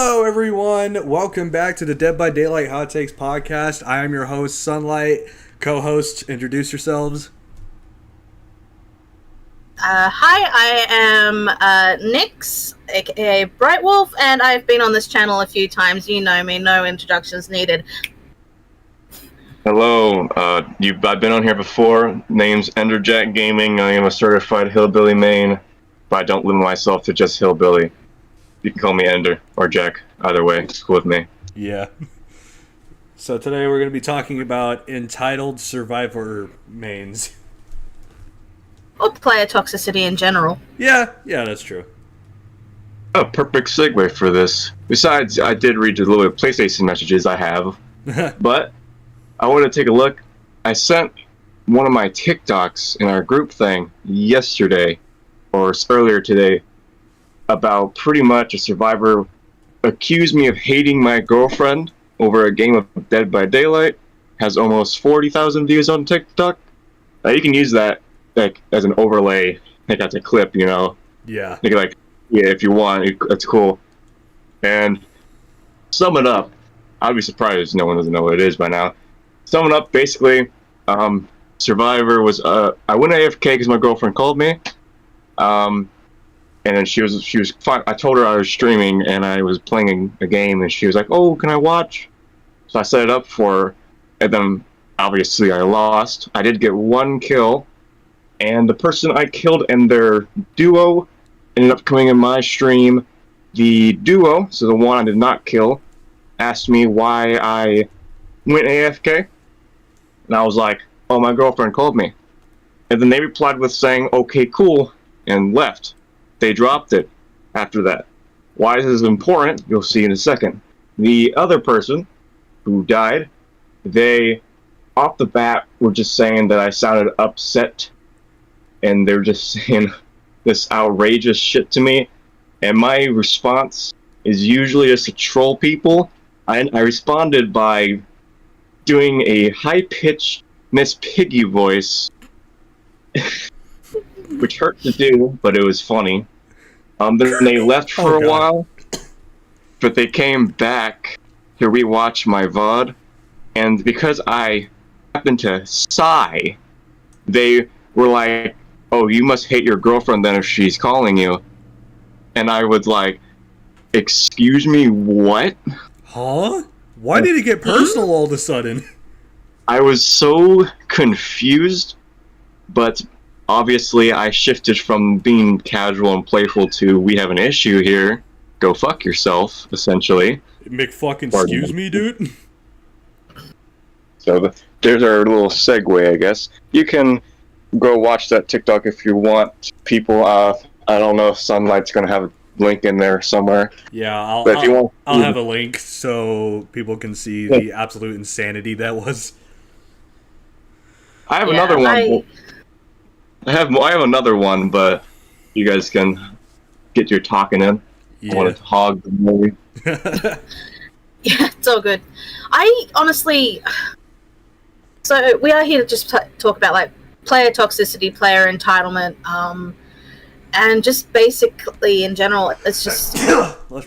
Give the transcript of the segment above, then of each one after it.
Hello, everyone. Welcome back to the Dead by Daylight Hot Takes podcast. I am your host, Sunlight. Co-hosts, introduce yourselves. Hi, I am Nyx, aka Bright Wolf, and I've been on this channel a few times. You know me, no introductions needed. Hello, I've been on here before. Name's Enderjack Gaming. I am a certified hillbilly main, but I don't limit myself to just hillbilly. You can call me Ender or Jack. Either way, it's cool with me. Yeah. So today we're going to be talking about entitled survivor mains. Or player toxicity in general. Yeah, that's true. A perfect segue for this. Besides, I did read a little bit of PlayStation messages I have, but I want to take a look. I sent one of my TikToks in our group thing yesterday, or earlier today, about pretty much a survivor accused me of hating my girlfriend over a game of Dead by Daylight. Has almost 40,000 views on TikTok. You can use that as an overlay, as a clip, you know. Yeah. If you want, that's cool. And sum it up, I'd be surprised no one doesn't know what it is by now. Sum it up, basically, Survivor was, I went AFK because my girlfriend called me. And then she was fine. I told her I was streaming and I was playing a game, and she was like, "Oh, can I watch?" So I set it up for her, and then obviously I lost. I did get one kill, and the person I killed and their duo ended up coming in my stream. The duo, so the one I did not kill, asked me why I went AFK, and I was like, "Oh, my girlfriend called me." And then they replied with saying, "Okay, cool," and left. They dropped it after that. Why this is important, you'll see in a second. The other person who died, they, off the bat, were just saying that I sounded upset, and they're just saying this outrageous shit to me, and my response is usually just to troll people. I responded by doing a high-pitched Miss Piggy voice, which hurt to do, but it was funny. Then they left for a while, but they came back to rewatch my VOD, and because I happened to sigh, they were like, "Oh, you must hate your girlfriend then if she's calling you." And I was like, "Excuse me, what?" Huh? Why did it get personal all of a sudden? I was so confused, but obviously, I shifted from being casual and playful to "we have an issue here, go fuck yourself," essentially. Excuse me, dude? So there's our little segue, I guess. You can go watch that TikTok if you want. People, I don't know if Sunlight's going to have a link in there somewhere. Yeah, I'll have a link so people can see the absolute insanity that was. I have another one. I have another one, but you guys can get your talking in. Yeah. I want to hog the movie. Yeah, it's all good. I honestly... So, we are here to just talk about, player toxicity, player entitlement, and just basically, in general, it's just...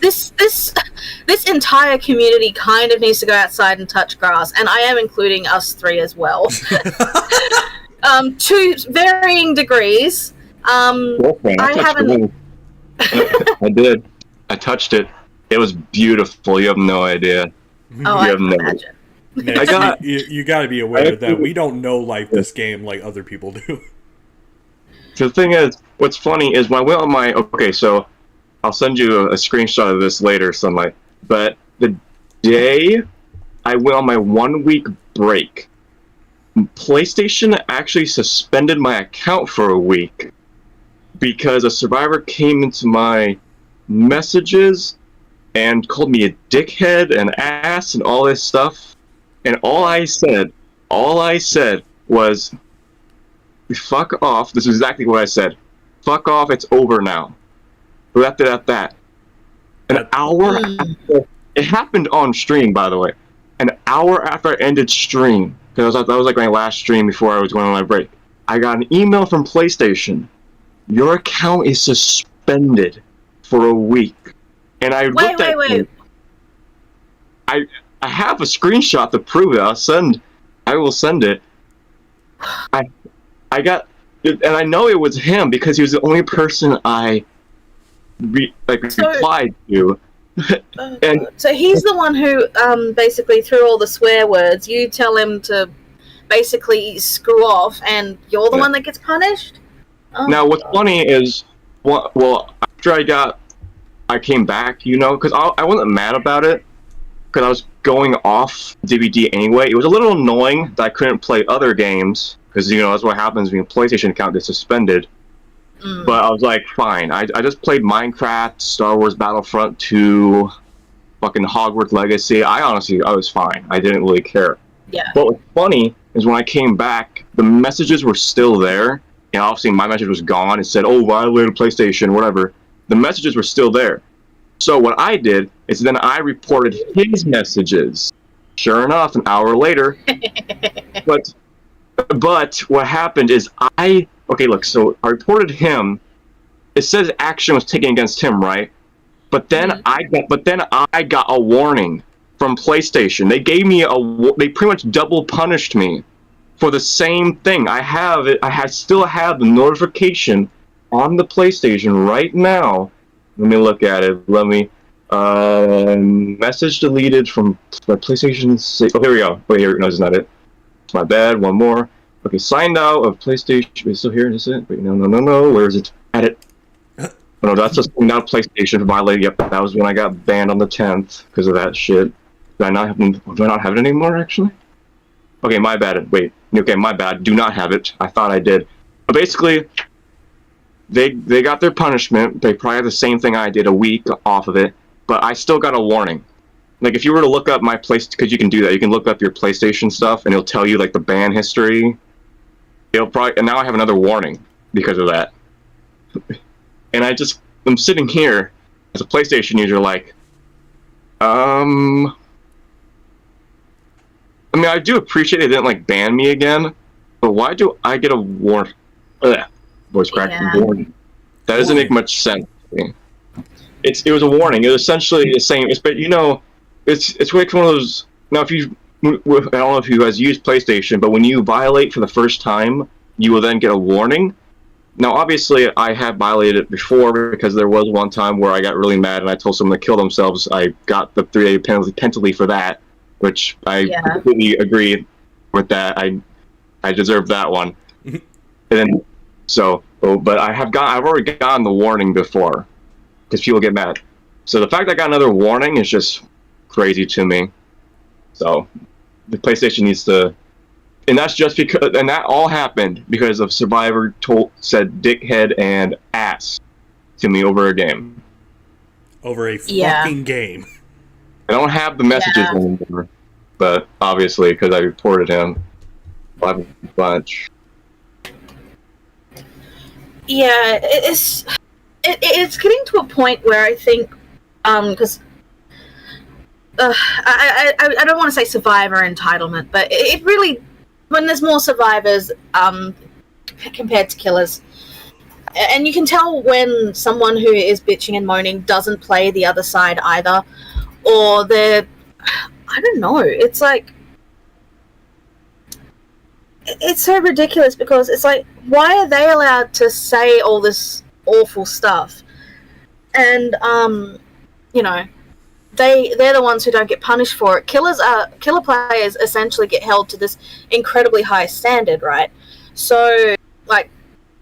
This entire community kind of needs to go outside and touch grass, and I am including us three as well. To varying degrees. I haven't. I did. I touched it. It was beautiful. You have no idea. Oh, I can imagine. You got to be aware that we don't know this game like other people do. The thing is, what's funny is when I went on my... Okay, so I'll send you a screenshot of this later, Sunlight. But the day I went on my 1 week break, PlayStation actually suspended my account for a week because a survivor came into my messages and called me a dickhead and ass and all this stuff. And all I said was, "Fuck off." This is exactly what I said. "Fuck off, it's over now." We left it at that. An hour after, it happened on stream, by the way. An hour after I ended stream, because that was my last stream before I was going on my break, I got an email from PlayStation. "Your account is suspended for a week." And I looked at Wait. I have a screenshot to prove it. I will send it. I got, and I know it was him because he was the only person I replied to. And so he's the one who basically threw all the swear words. You tell him to basically screw off, and you're the one that gets punished. Oh, now, what's funny is, well, after I came back, you know, because I wasn't mad about it, because I was going off DBD anyway. It was a little annoying that I couldn't play other games, because, you know, that's what happens when your PlayStation account gets suspended. But I was like, fine. I just played Minecraft, Star Wars Battlefront 2, fucking Hogwarts Legacy. I was fine. I didn't really care. Yeah. But what's funny is when I came back, the messages were still there. And obviously my message was gone. It said, oh, violated PlayStation, whatever. The messages were still there. So what I did is then I reported his messages. Sure enough, an hour later. But what happened is okay, look, so I reported him. It says action was taken against him, right? But then I got a warning from PlayStation. They gave me they pretty much double punished me for the same thing. I still have the notification on the PlayStation right now. Let me look at it. Let me message deleted from my PlayStation 6. Oh, here we go. Wait, here. No, this is not it. It's my bad. One more. Okay, signed out of PlayStation. Wait, still here? Is it? Wait, no. Where is it? Edit. Oh, no, that's just not PlayStation violated. Yep, that was when I got banned on the 10th because of that shit. Do I not have it anymore, actually? Okay, my bad. Wait. Okay, my bad. Do not have it. I thought I did. But basically, they got their punishment. They probably had the same thing I did, a week off of it. But I still got a warning. Like, if you were to look up my place, because you can do that, you can look up your PlayStation stuff, and it'll tell you, like, the ban history. And now I have another warning because of that. And I'm sitting here as a PlayStation user, like, I mean, I do appreciate they didn't, like, ban me again, but why do I get a warning? Voice crack, warning. That doesn't make much sense to me. It was a warning. It was essentially the same. But, you know, it's like one of those. Now, I don't know if you guys use PlayStation, but when you violate for the first time, you will then get a warning. Now, obviously, I have violated it before because there was one time where I got really mad and I told someone to kill themselves. I got the 3-day penalty for that, which I completely agree with that. I deserve that one. And then, but I've already gotten the warning before because people get mad. So the fact that I got another warning is just crazy to me. So the PlayStation needs to, and that's just because, and that all happened because of Survivor said dickhead and ass to me over a game. Over a fucking game. I don't have the messages anymore, but obviously because I reported him a bunch. Yeah, it's getting to a point where I think, because I don't want to say survivor entitlement, but it really, when there's more survivors compared to killers, and you can tell when someone who is bitching and moaning doesn't play the other side either, or they're, I don't know, it's like, it's so ridiculous because it's like, why are they allowed to say all this awful stuff? And, you know, they're the ones who don't get punished for it. Killer players essentially get held to this incredibly high standard, right? So, like,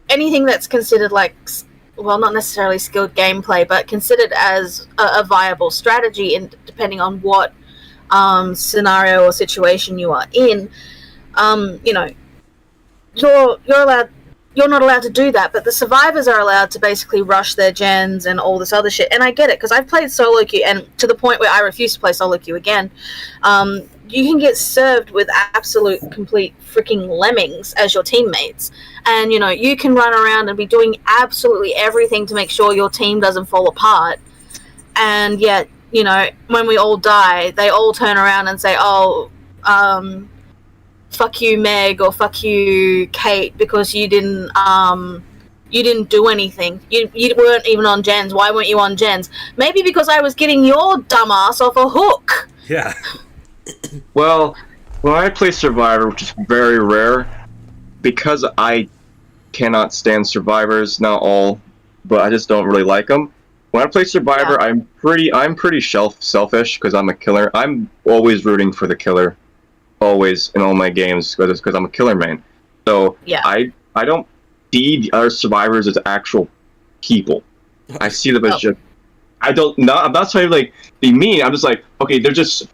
anything that's considered, like, well, not necessarily skilled gameplay, but considered as a viable strategy, and depending on what scenario or situation you are in, you know, you're not allowed to do that, but the survivors are allowed to basically rush their gens and all this other shit. And I get it, because I've played solo queue, and to the point where I refuse to play solo queue again. You can get served with absolute, complete freaking lemmings as your teammates. And, you know, you can run around and be doing absolutely everything to make sure your team doesn't fall apart. And yet, you know, when we all die, they all turn around and say, oh, fuck you, Meg, or fuck you, Kate, because you didn't do anything. You weren't even on gens. Why weren't you on gens? Maybe because I was getting your dumbass off a hook. Yeah. Well, when I play Survivor, which is very rare, because I cannot stand survivors, not all, but I just don't really like them. When I play Survivor, Yeah. I'm pretty selfish because I'm a killer. I'm always rooting for the killer, always in all my games because I'm a killer main. So Yeah. I don't see the other survivors as actual people. I see them as just. I'm not trying to like be mean. I'm just like, okay, they're just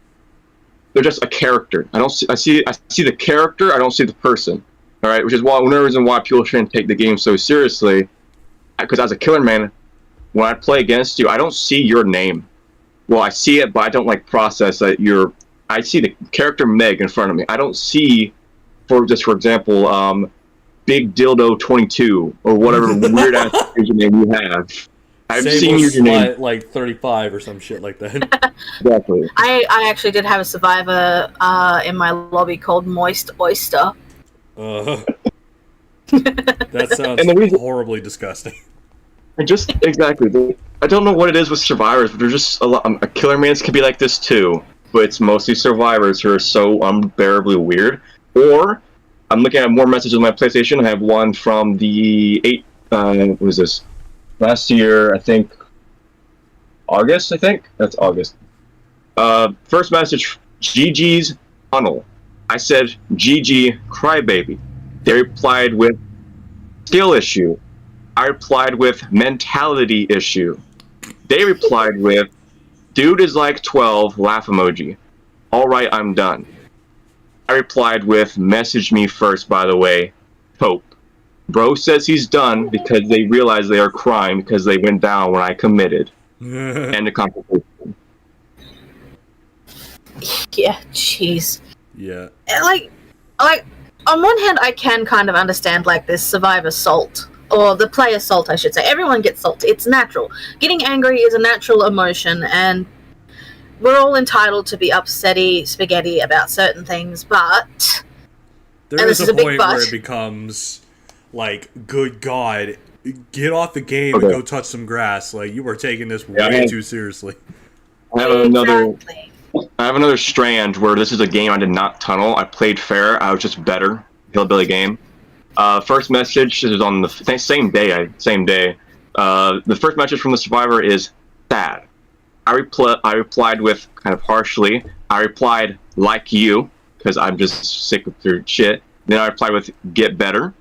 a character. I see the character. I don't see the person. All right, which is one reason why people shouldn't take the game so seriously. Because as a killer man, when I play against you, I don't see your name. Well, I see it, but I don't like process that you're. I see the character Meg in front of me. I don't see, for example, Big Dildo 22 or whatever weird ass username you have. I've seen your name like 35 or some shit like that. Exactly. I actually did have a survivor in my lobby called Moist Oyster. That sounds And the reason- horribly disgusting. Just exactly. I don't know what it is with survivors, but there's just a lot. A killer man's can be like this too, but it's mostly survivors who are so unbearably weird. Or I'm looking at more messages on my PlayStation. I have one from the what was this? Last year, I think. August, I think that's August. First message: GG's tunnel. I said GG crybaby. They replied with skill issue. I replied with mentality issue. They replied with dude is like 12 laugh emoji. All right, I'm done. I replied with message me first, by the way, Pope. Bro says he's done because they realize they are crying because they went down when I committed. End the conversation. Yeah, jeez. Yeah. Like on one hand, I can kind of understand like this survivor salt, or the player salt, I should say. Everyone gets salt. It's natural. Getting angry is a natural emotion, and we're all entitled to be upsetty spaghetti about certain things. But There is a point where it becomes like, good God, get off the game and go touch some grass. Like, you are taking this way too seriously. I have another strand where this is a game I did not tunnel. I played fair. I was just better. Hillbilly game. First message is on the same day. The first message from the survivor is sad. I replied with kind of harshly. I replied like you because I'm just sick of your shit. Then I replied with get better.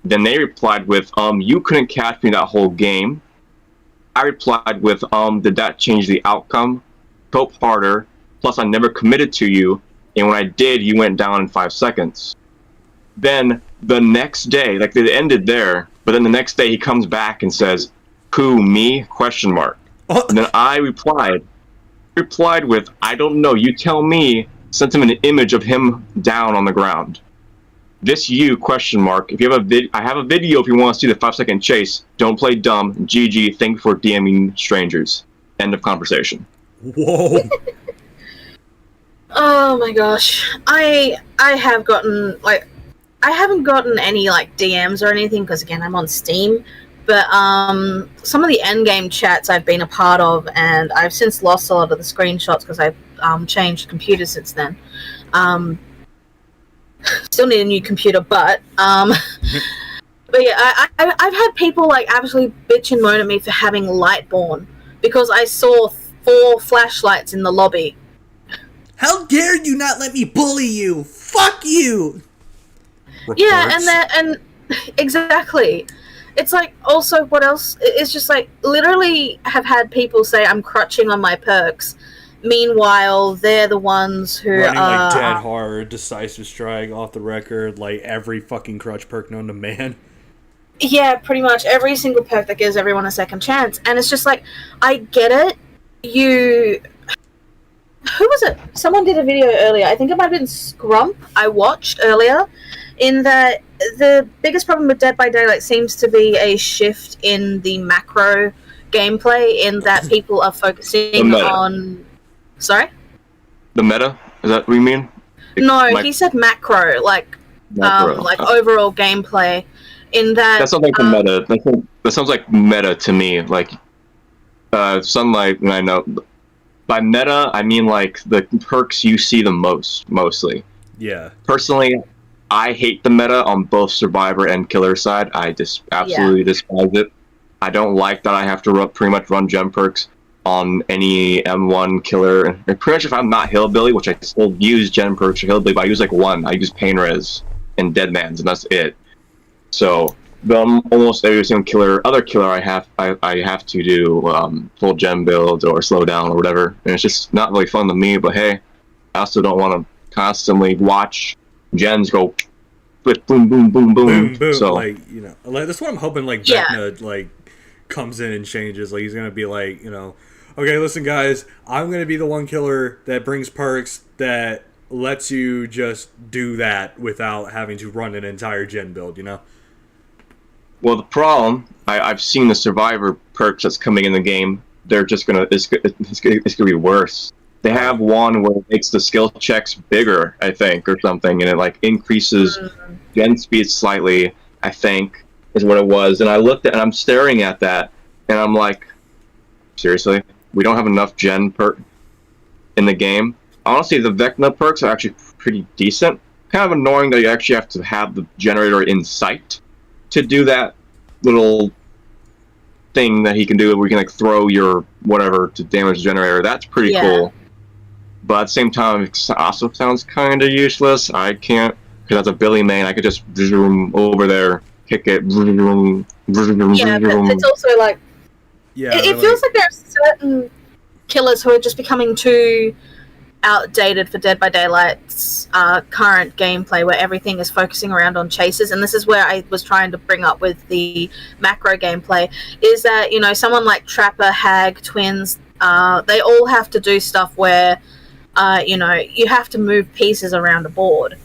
Then they replied with you couldn't catch me that whole game. I replied with did that change the outcome? Hope harder. Plus I never committed to you, and when I did, you went down in 5 seconds. Then the next day, like they ended there, but then the next day he comes back and says, "Who, me?" ? And then I replied with, "I don't know. You tell me." Sent him an image of him down on the ground. This you ? If you have I have a video if you want to see the 5-second chase. Don't play dumb. GG. Thank you for DMing strangers. End of conversation. Whoa. Oh my gosh, I have gotten like, I haven't gotten any like DMs or anything because again I'm on Steam, but some of the endgame chats I've been a part of, and I've since lost a lot of the screenshots because I've changed computers since then. Still need a new computer, but yeah, I've had people like absolutely bitch and moan at me for having Lightborn because I saw 4 flashlights in the lobby. How dare you not let me bully you? Fuck you! Reports. Yeah, and exactly. It's like, also, what else? It's just like, literally have had people say I'm crutching on my perks. Meanwhile, they're the ones who running are... like dead hard, decisive strike, off the record, like every fucking crutch perk known to man. Yeah, pretty much every single perk that gives everyone a second chance. And it's just like, I get it. Who was it? Someone did a video earlier. I think it might have been Scrump I watched earlier. In that the biggest problem with Dead by Daylight seems to be a shift in the macro gameplay, in that people are focusing on... Sorry? The meta? Is that what you mean? No, he said macro, like overall gameplay. In that sounds like the meta. That sounds like meta to me. Like Sunlight, and I know by meta, I mean like the perks you see the mostly. Yeah. Personally, I hate the meta on both Survivor and Killer side. I just absolutely despise it. I don't like that I have to pretty much run gem perks on any M1 Killer. And pretty much if I'm not Hillbilly, which I still use gem perks for Hillbilly, but I use like one. I use Pain Res and Deadman's, and that's it. So, but almost every single other killer I have to do full gem build or slow down or whatever. And it's just not really fun to me, but hey, I also don't want to constantly watch gens go boom, boom, boom, boom, boom. So, like, you know, like that's what I'm hoping. Like Vecna, like comes in and changes. Like he's gonna be like, you know, okay, listen, guys, I'm gonna be the one killer that brings perks that lets you just do that without having to run an entire gen build. You know. Well, the problem I've seen the Survivor perks that's coming in the game. They're just it's gonna be worse. They have one where it makes the skill checks bigger, I think, or something, and it like increases gen speed slightly, I think, is what it was. And I looked at and I'm staring at that, and I'm like, seriously? We don't have enough gen perk in the game? Honestly, the Vecna perks are actually pretty decent. Kind of annoying that you actually have to have the generator in sight to do that little thing that he can do where you can like throw your whatever to damage the generator. That's pretty cool. But at the same time, it also sounds kind of useless. I can't, because as a Billy main, I could just zoom over there, kick it. Vroom, yeah, but it's also like, it feels like there are certain killers who are just becoming too outdated for Dead by Daylight's current gameplay, where everything is focusing around on chases. And this is where I was trying to bring up with the macro gameplay, is that, you know, someone like Trapper, Hag, Twins, they all have to do stuff where you know, you have to move pieces around a board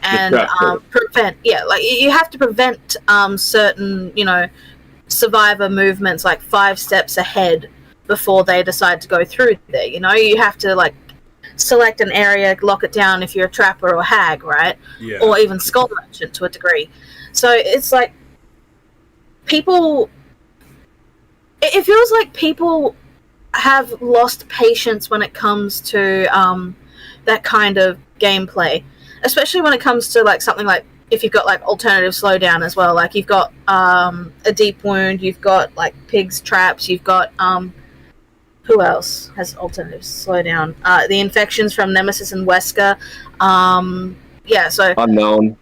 and prevent, you have to prevent certain, you know, Survivor movements like 5 steps ahead before they decide to go through there. You know, you have to like select an area, lock it down if you're a Trapper or Hag, right? Yeah. Or even Skull Merchant to a degree. So it's like people. It feels like people have lost patience when it comes to that kind of gameplay, especially when it comes to like something like if you've got like alternative slowdown as well. Like you've got a deep wound, you've got like pigs traps, you've got who else has alternative slowdown? The infections from Nemesis and Wesker. So Unknown.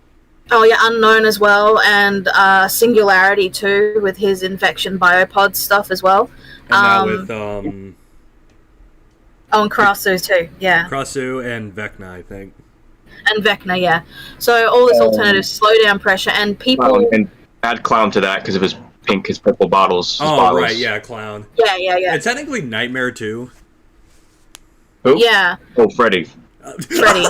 Oh yeah, Unknown as well, and Singularity too with his infection biopod stuff as well. And now with and Krasu too, yeah. Krasu and Vecna, I think. And Vecna, yeah. So all this alternative slowdown pressure, and people and add Clown to that because of his purple bottles. Bottles. Right, yeah, Clown. Yeah. It's technically Nightmare too. Who? Yeah. Oh, Freddy. Freddy.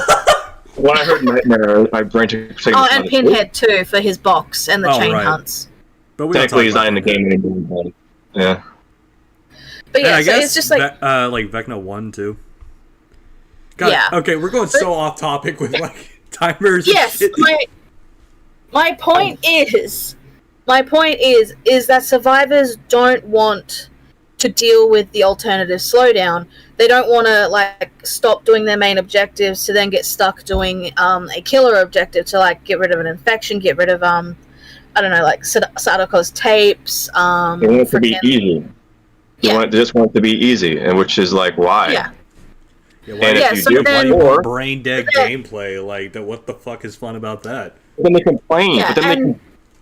When I heard Nightmare, my brain took a second. Oh, and Pinhead too for his box and the chain hunts. But we technically, he's not in the game anymore. Yeah. But I so guess it's just like Vecna 1 too. Okay, we're going so off topic with like timers. Yes, my point is that survivors don't want to deal with the alternative slowdown. They don't want to like stop doing their main objectives to then get stuck doing a killer objective to like get rid of an infection, get rid of I don't know, like Sadako's tapes. They want it to be easy. They just want it to be easy, and which is like why. Yeah, why do you brain dead gameplay like that? What the fuck is fun about that? But then they complain.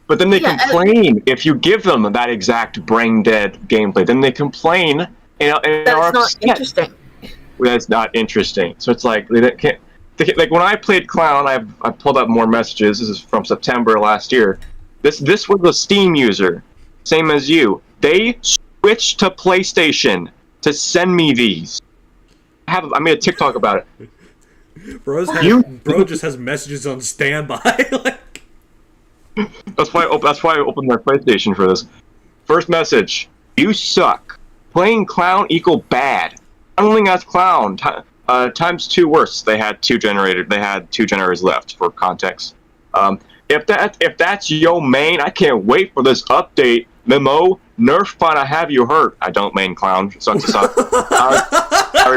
But then they complain if you give them that exact brain dead gameplay. Then they complain. And that's not interesting. That's not interesting. So it's like they can't. Like when I played Clown, I pulled up more messages. This is from September last year. This was a Steam user, same as you. They switched to PlayStation to send me these. I made a TikTok about it. Bro just has messages on standby. Like. That's why I opened their PlayStation for this. First message: you suck. Playing Clown equal bad. Only as Clown times 2 worse. They had 2 generators left for context. If that's your main, I can't wait for this update. Memo, nerf fun, I have you hurt. I don't main Clown. Sucks to suck. I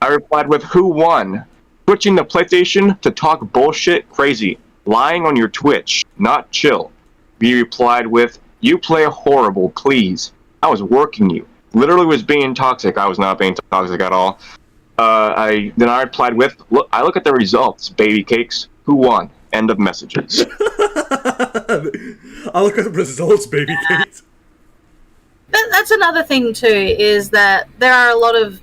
replied with who won? Switching the PlayStation to talk bullshit crazy. Lying on your Twitch, not chill. B replied with, you play horrible, please. I was working you. Literally was being toxic. I was not being toxic at all. I replied with, I look at the results, baby cakes. Who won? End of messages. I look at the results, baby cakes. That's another thing too, is that there are a lot of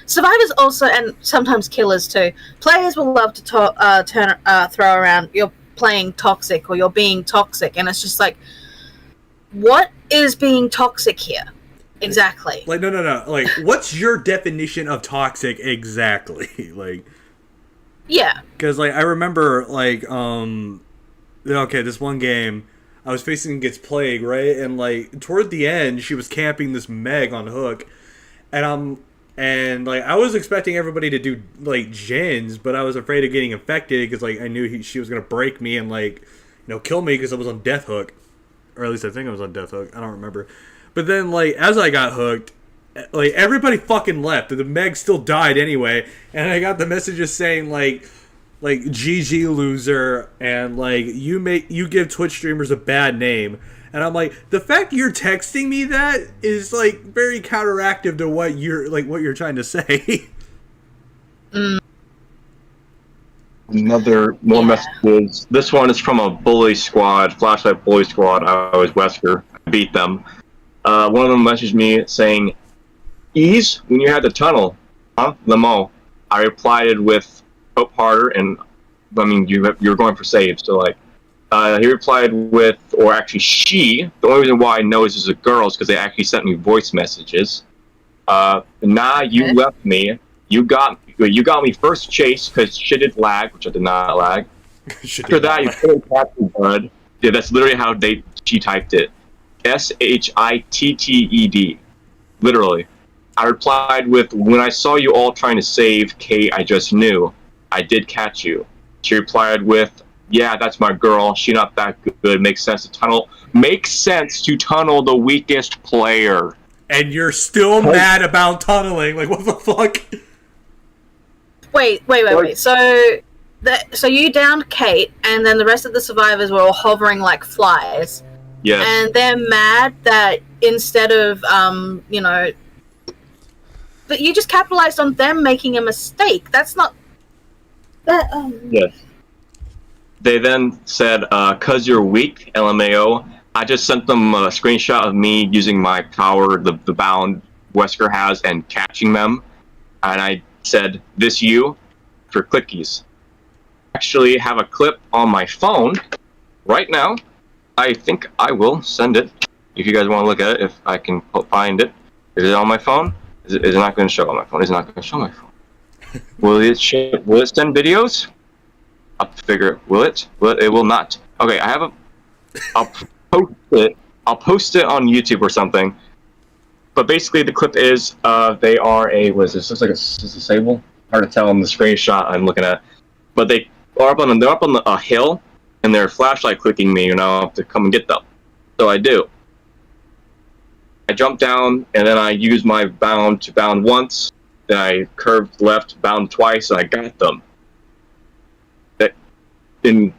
survivors also, and sometimes killers too. Players will love to throw around, you're playing toxic or you're being toxic, and it's just like, what is being toxic here? Exactly. Like, no. Like, what's your definition of toxic exactly? Like, yeah. Because, like, I remember, like, okay, this one game, I was facing against Plague, right? And, like, toward the end, she was camping this Meg on Hook, and like, I was expecting everybody to do, like, gens, but I was afraid of getting infected because, like, I knew she was going to break me and, like, kill me because I was on Death Hook. Or at least I think I was on Death Hook. I don't remember. But then, like, as I got hooked, like, everybody fucking left. The Meg still died anyway. And I got the messages saying, like GG loser, and, like, you give Twitch streamers a bad name. And I'm like, the fact you're texting me that is, like, very counteractive to what you're trying to say. More messages. This one is from a bully squad, Flashlight bully squad. I was Wesker. I beat them. One of them messaged me saying, ease when you had the tunnel, huh? Lemo. I replied with hope harder, and I mean, you're going for saves, so, like, he replied with, or actually she, the only reason why I know this is a girl is because they actually sent me voice messages. You left me. You got me first chase because shit did lag, which I did not lag. After that, you pulled Captain Bud. Yeah, that's literally how she typed it. SHITTED. Literally. I replied with, when I saw you all trying to save Kate, I just knew. I did catch you. She replied with, yeah, that's my girl. She not that good. Makes sense to tunnel the weakest player. And you're still mad about tunneling. Like, what the fuck? Wait. So you downed Kate, and then the rest of the survivors were all hovering like flies. Yes. And they're mad that instead of, but you just capitalized on them making a mistake. That's not... Yes. They then said, "'Cause you're weak, LMAO." I just sent them a screenshot of me using my power, the bound Wesker has, and catching them. And I said, "This you?" for clickies. Actually have a clip on my phone right now. I think I will send it if you guys want to look at it, if I can find it. Is it on my phone? Is it not going to show on my phone? It's not going to show on my phone. Will it send videos? I'll figure it. Will it? It will not. Okay, I'll post it. I'll post it on YouTube or something. But basically, the clip is they are what is this? Looks like a sable. Hard to tell on the screenshot I'm looking at. But they're up on a hill, and they're flashlight clicking me, to come and get them. So I do. I jump down, and then I use my bound to bound once. Then I curved left, bound twice, and I got them. In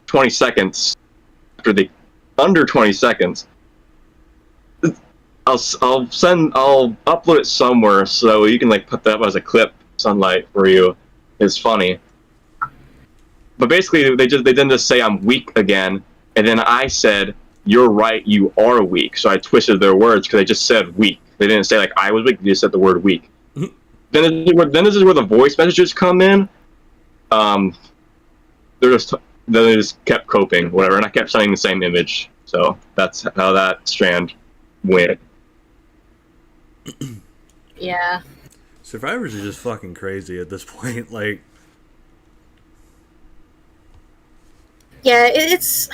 20 seconds, under 20 seconds, I'll upload it somewhere so you can, like, put that up as a clip. Sunlight for you is funny. But basically, they didn't just say I'm weak again, and then I said, "You're right, you are weak." So I twisted their words because they just said weak. They didn't say, like, I was weak. They just said the word weak. Then this is where the voice messages come in. They just kept coping, whatever, and I kept sending the same image. So that's how that strand went. Yeah. Survivors are just fucking crazy at this point. Like, yeah, it's.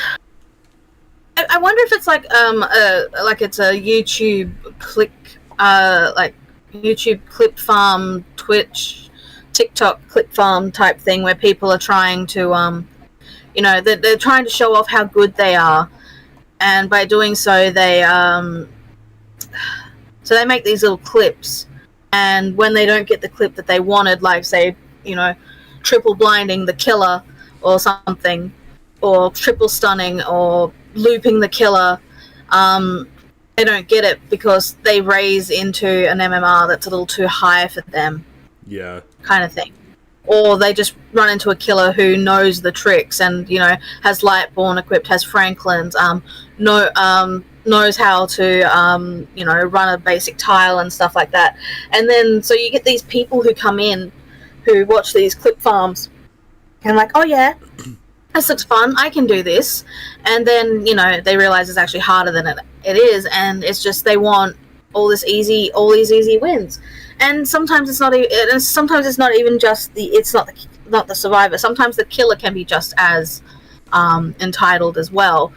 I wonder if it's like it's a YouTube click, like YouTube clip farm, Twitch, TikTok clip farm type thing where people are trying to, they're trying to show off how good they are, and by doing so, they So they make these little clips, and when they don't get the clip that they wanted, like say, triple blinding the killer or something, or triple stunning or looping the killer, they don't get it because they raise into an MMR that's a little too high for them. Yeah. Kind of thing. Or they just run into a killer who knows the tricks and, has Lightborn equipped, has Franklin's, knows how to, run a basic tile and stuff like that. And then, so you get these people who come in who watch these clip farms and like, oh yeah, this looks fun, I can do this. And then, they realize it's actually harder than it is, and it's just they want all these easy wins. And sometimes it's not even just not the survivor. Sometimes the killer can be just as entitled as well.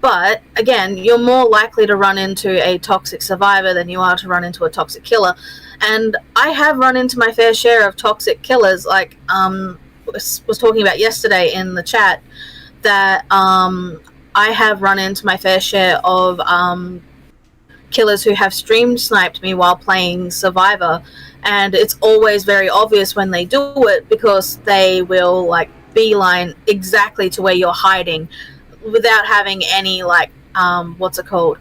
But again, you're more likely to run into a toxic survivor than you are to run into a toxic killer. And I have run into my fair share of toxic killers. Like was talking about yesterday in the chat, that I have run into my fair share of killers who have stream sniped me while playing Survivor, and it's always very obvious when they do it because they will like beeline exactly to where you're hiding without having any like eyesight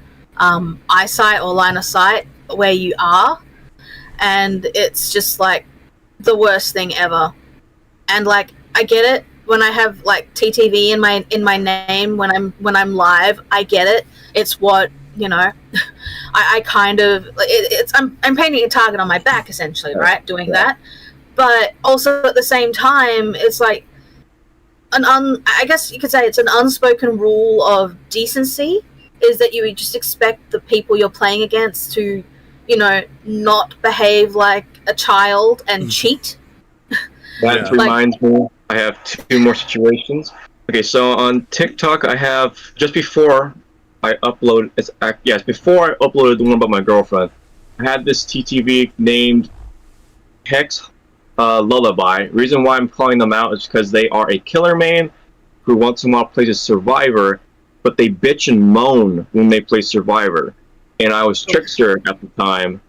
or line of sight where you are, and it's just like the worst thing ever. And like I get it when I have like TTV in my name when I'm live, I get it. It's what I kind of I'm painting a target on my back essentially, right? Doing that, but also at the same time, it's like I guess you could say it's an unspoken rule of decency, is that you would just expect the people you're playing against to, not behave like a child and cheat. That reminds me, I have two more situations. Okay, so on TikTok, I have just before I uploaded the one about my girlfriend, I had this TTV named Hex Lullaby. Reason why I'm calling them out is because they are a killer main who once in a while plays a survivor, but they bitch and moan when they play survivor. And I was Trickster at the time,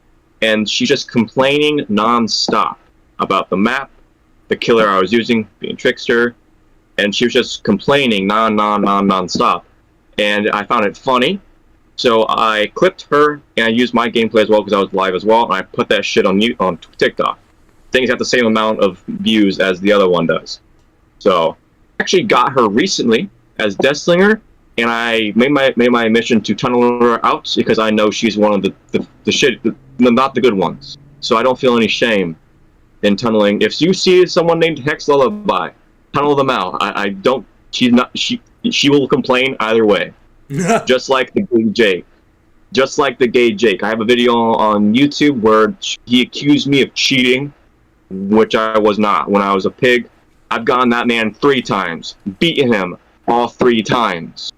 and she's just complaining non-stop about the map, the killer I was using, being Trickster, and she was just complaining non-stop. And I found it funny, so I clipped her, and I used my gameplay as well because I was live as well, and I put that shit on TikTok. Things have the same amount of views as the other one does. So, I actually got her recently as Deathslinger, and I made my mission to tunnel her out because I know she's one of not the good ones. So I don't feel any shame in tunneling. If you see someone named Hex Lullaby, tunnel them out. I don't. She will complain either way. Just like the gay Jake. I have a video on YouTube where he accused me of cheating, which I was not. When I was a pig, I've gotten that man 3 times, beaten him all 3 times.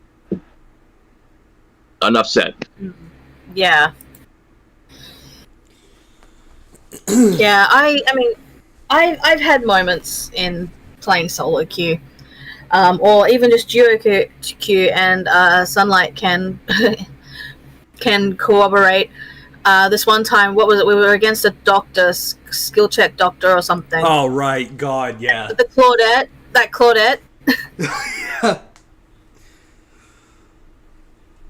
Enough said. Yeah. Yeah, I mean, I've had moments in playing solo queue. Or even just duo queue, and Sunlight can corroborate. This one time, what was it? We were against a doctor, skill check doctor or something. Oh right, God, yeah. The Claudette. Yeah.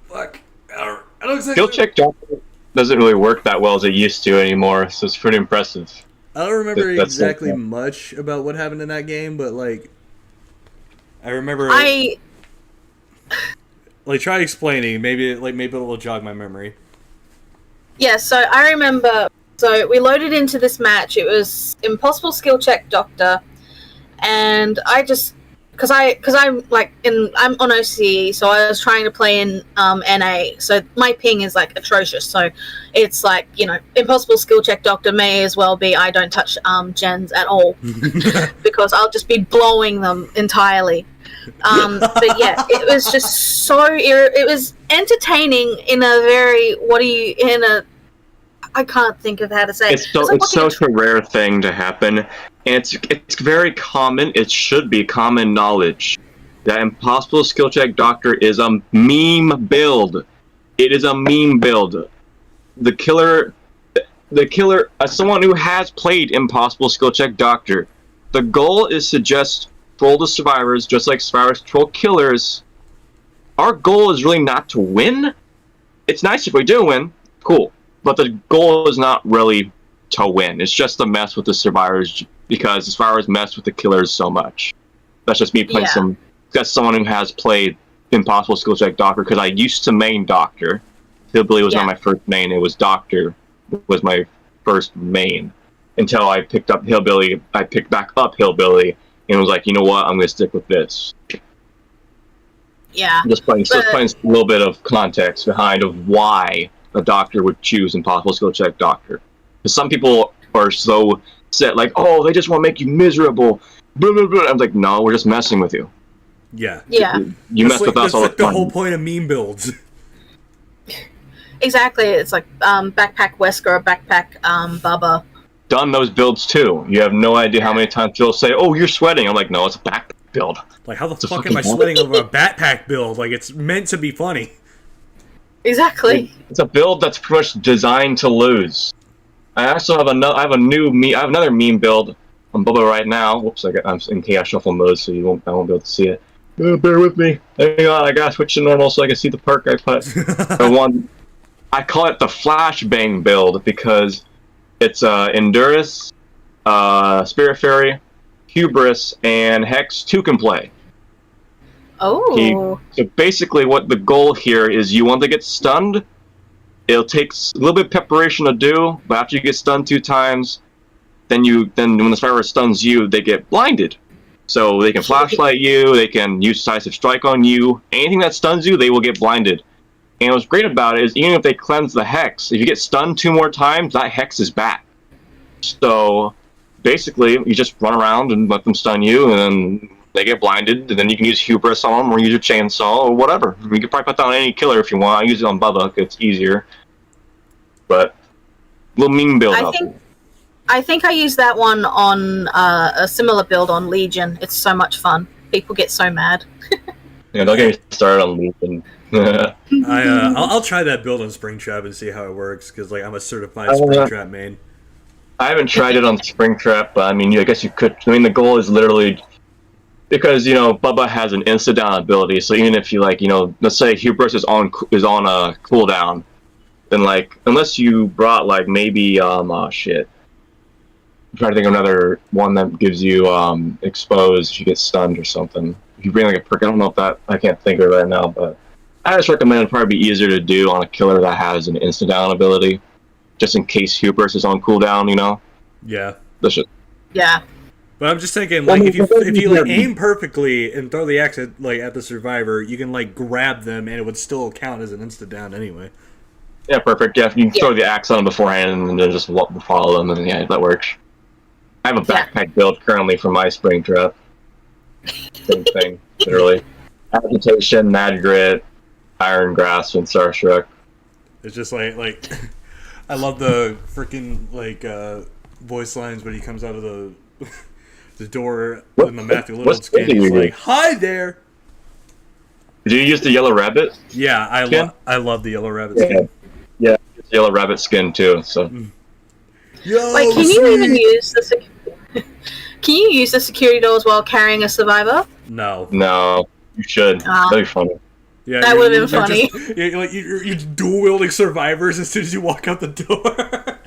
Fuck. I don't exactly... Skill check doctor doesn't really work that well as it used to anymore, so it's pretty impressive. I don't remember exactly much about what happened in that game, but like, I remember. Like, try explaining. Maybe it will jog my memory. Yeah, so I remember. So we loaded into this match. It was Impossible Skill Check Doctor, and I just I'm on OC, so I was trying to play in NA. So my ping is like atrocious. So it's like, Impossible Skill Check Doctor may as well be I don't touch gens at all because I'll just be blowing them entirely. But yeah, it was just it was entertaining in a very I can't think of how to say it. It's such a rare thing to happen, and it's very common. It should be common knowledge that Impossible Skill Check Doctor is a meme build. It is a meme build. the killer, as someone who has played Impossible Skill Check Doctor, the goal is to just troll the survivors, just like survivors troll killers. Our goal is really not to win. It's nice if we do win, cool. But the goal is not really to win. It's just to mess with the survivors, because the survivors mess with the killers so much. That's just me playing that's someone who has played Impossible Skill Check Doctor, because I used to main Doctor. Hillbilly was not my first main, it was Doctor was my first main. Until I picked up Hillbilly, I picked back up Hillbilly, and was like, you know what, I'm going to stick with this. Yeah. Just playing a little bit of context behind of why a doctor would choose Impossible Skill Check Doctor. Because some people are so set, like, oh, they just want to make you miserable. Blah, blah, blah. I'm like, no, we're just messing with you. Yeah. Yeah. You mess with us all the time. That's the whole point of meme builds. Exactly. It's like backpack Wesker or backpack Bubba. Done those builds too. You have no idea how many times people say, oh, you're sweating. I'm like, no, it's a backpack build. Like, how the fuck am I sweating over a backpack build? Like, it's meant to be funny. Exactly. It's a build that's pretty much designed to lose. I also have another meme build on Bubba right now. Whoops, I'm in chaos shuffle mode, so I won't be able to see it. Bear with me. Hang on, I gotta switch to normal so I can see the perk I put. I call it the flashbang build because it's Endurus, Spirit Fairy, Hubris, and Hex 2 can play. Oh. So basically what the goal here is, you want to get stunned. It'll take a little bit of preparation to do, but after you get stunned 2 times, then when the survivor stuns you, they get blinded. So they can flashlight you, they can use decisive strike on you. Anything that stuns you, they will get blinded. And what's great about it is, even if they cleanse the Hex, if you get stunned 2 more times, that Hex is back. So basically, you just run around and let them stun you, and then they get blinded, and then you can use Hubris on them, or use your Chainsaw, or whatever. You can probably put that on any killer if you want. I use it on Bubba, it's easier. But, little meme build up. I think I used that one on a similar build on Legion. It's so much fun. People get so mad. Yeah, don't get me started on Legion. I'll try that build on Springtrap and see how it works, because like I'm a certified Springtrap main. I haven't tried it on Springtrap, but I mean, I guess you could. I mean, the goal is literally, because Bubba has an insta down ability, so even if you let's say Hubris is on a cooldown, then unless you brought maybe shit. I'm trying to think of another one that gives you exposed if you get stunned or something. If you bring a perk, I don't know if that, I can't think of it right now, but I just recommend it'd probably be easier to do on a killer that has an instant down ability, just in case Hubris is on cooldown, Yeah. That's just... Yeah. But I'm just thinking, if you aim perfectly and throw the axe at the survivor, you can grab them and it would still count as an instant down anyway. Yeah, perfect. Yeah, if you throw the axe on them beforehand and then just follow them, and yeah, that works. I have a backpack build currently for my Springtrap. Same thing, literally. Agitation, Mad Grit, Iron Grasp, and Starstruck. It's just I love the freaking voice lines when he comes out of the door in the Matthew Little skin. He's like, "Hi there." Did you use the Yellow Rabbit? Yeah, I love the Yellow Rabbit skin. Yeah, it's the Yellow Rabbit skin too. So. Yo, can you even use the? Can you use the security doors while carrying a survivor? No. No, you should. That'd be funny. Yeah, that would have been funny. You're dual wielding survivors as soon as you walk out the door.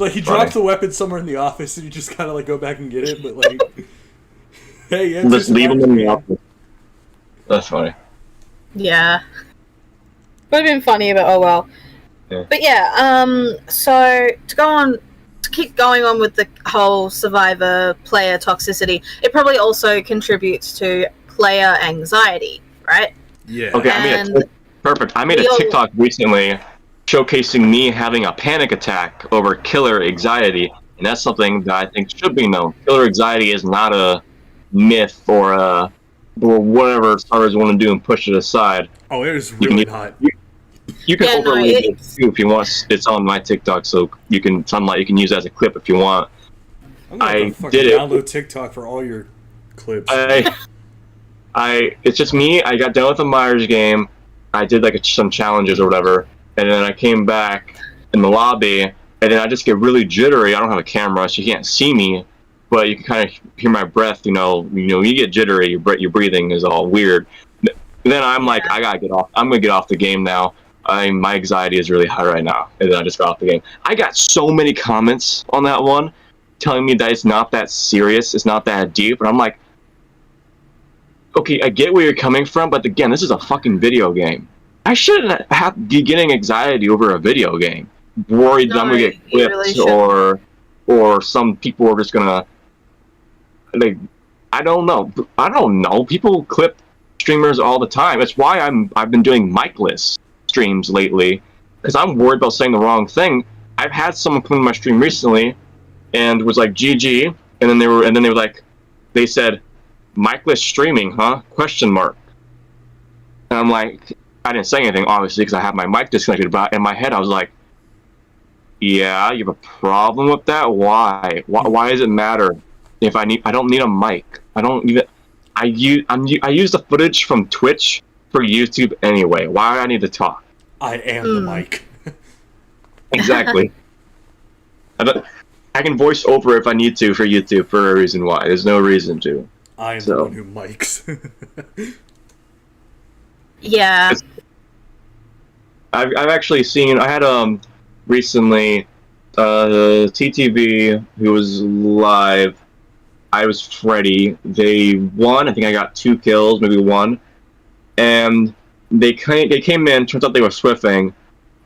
He drops the weapon somewhere in the office, and you just kind of go back and get it. But hey, just leave them in the office. That's funny. Yeah, would have been funny, but oh well. Yeah. But yeah, so to keep going on with the whole survivor player toxicity, it probably also contributes to player anxiety, right? Yeah. Okay, I made a TikTok recently showcasing me having a panic attack over killer anxiety, and that's something that I think should be known. Killer anxiety is not a myth or whatever starters want to do and push it aside. Oh, it is really hot. You can overlay it too if you want. It's on my TikTok, so you can use it as a clip if you want. I did it. Download TikTok for all your clips. It's just me. I got done with the Myers game. I did some challenges or whatever, and then I came back in the lobby, and then I just get really jittery. I don't have a camera, so you can't see me, but you can kind of hear my breath. You get jittery. Your breathing is all weird. Then I'm like, I gotta get off. I'm gonna get off the game now. My anxiety is really high right now, and then I just got off the game. I got so many comments on that one, telling me that it's not that serious, it's not that deep, and I'm like, okay, I get where you're coming from, but again, this is a fucking video game. I shouldn't be getting anxiety over a video game, worried that I'm gonna get clipped, really or some people are just gonna, like, I don't know. People clip streamers all the time. That's why I've been doing mic-less streams lately, because I'm worried about saying the wrong thing. I've had someone come to my stream recently and was like, GG, and then they were like, they said, mic-less streaming, huh? ? And I'm like, I didn't say anything, obviously, because I have my mic disconnected, but in my head I was like, yeah, you have a problem with that? Why does it matter if I don't need a mic? I use the footage from Twitch for YouTube anyway. Why do I need to talk? I am the mic. Exactly. I can voice over if I need to for YouTube for a reason why. There's no reason to. I am the one who mics. Yeah. I've actually seen. I had recently TTV who was live. I was Freddy. They won. I think I got 2 kills, maybe 1. And they came in. Turns out they were swiffing,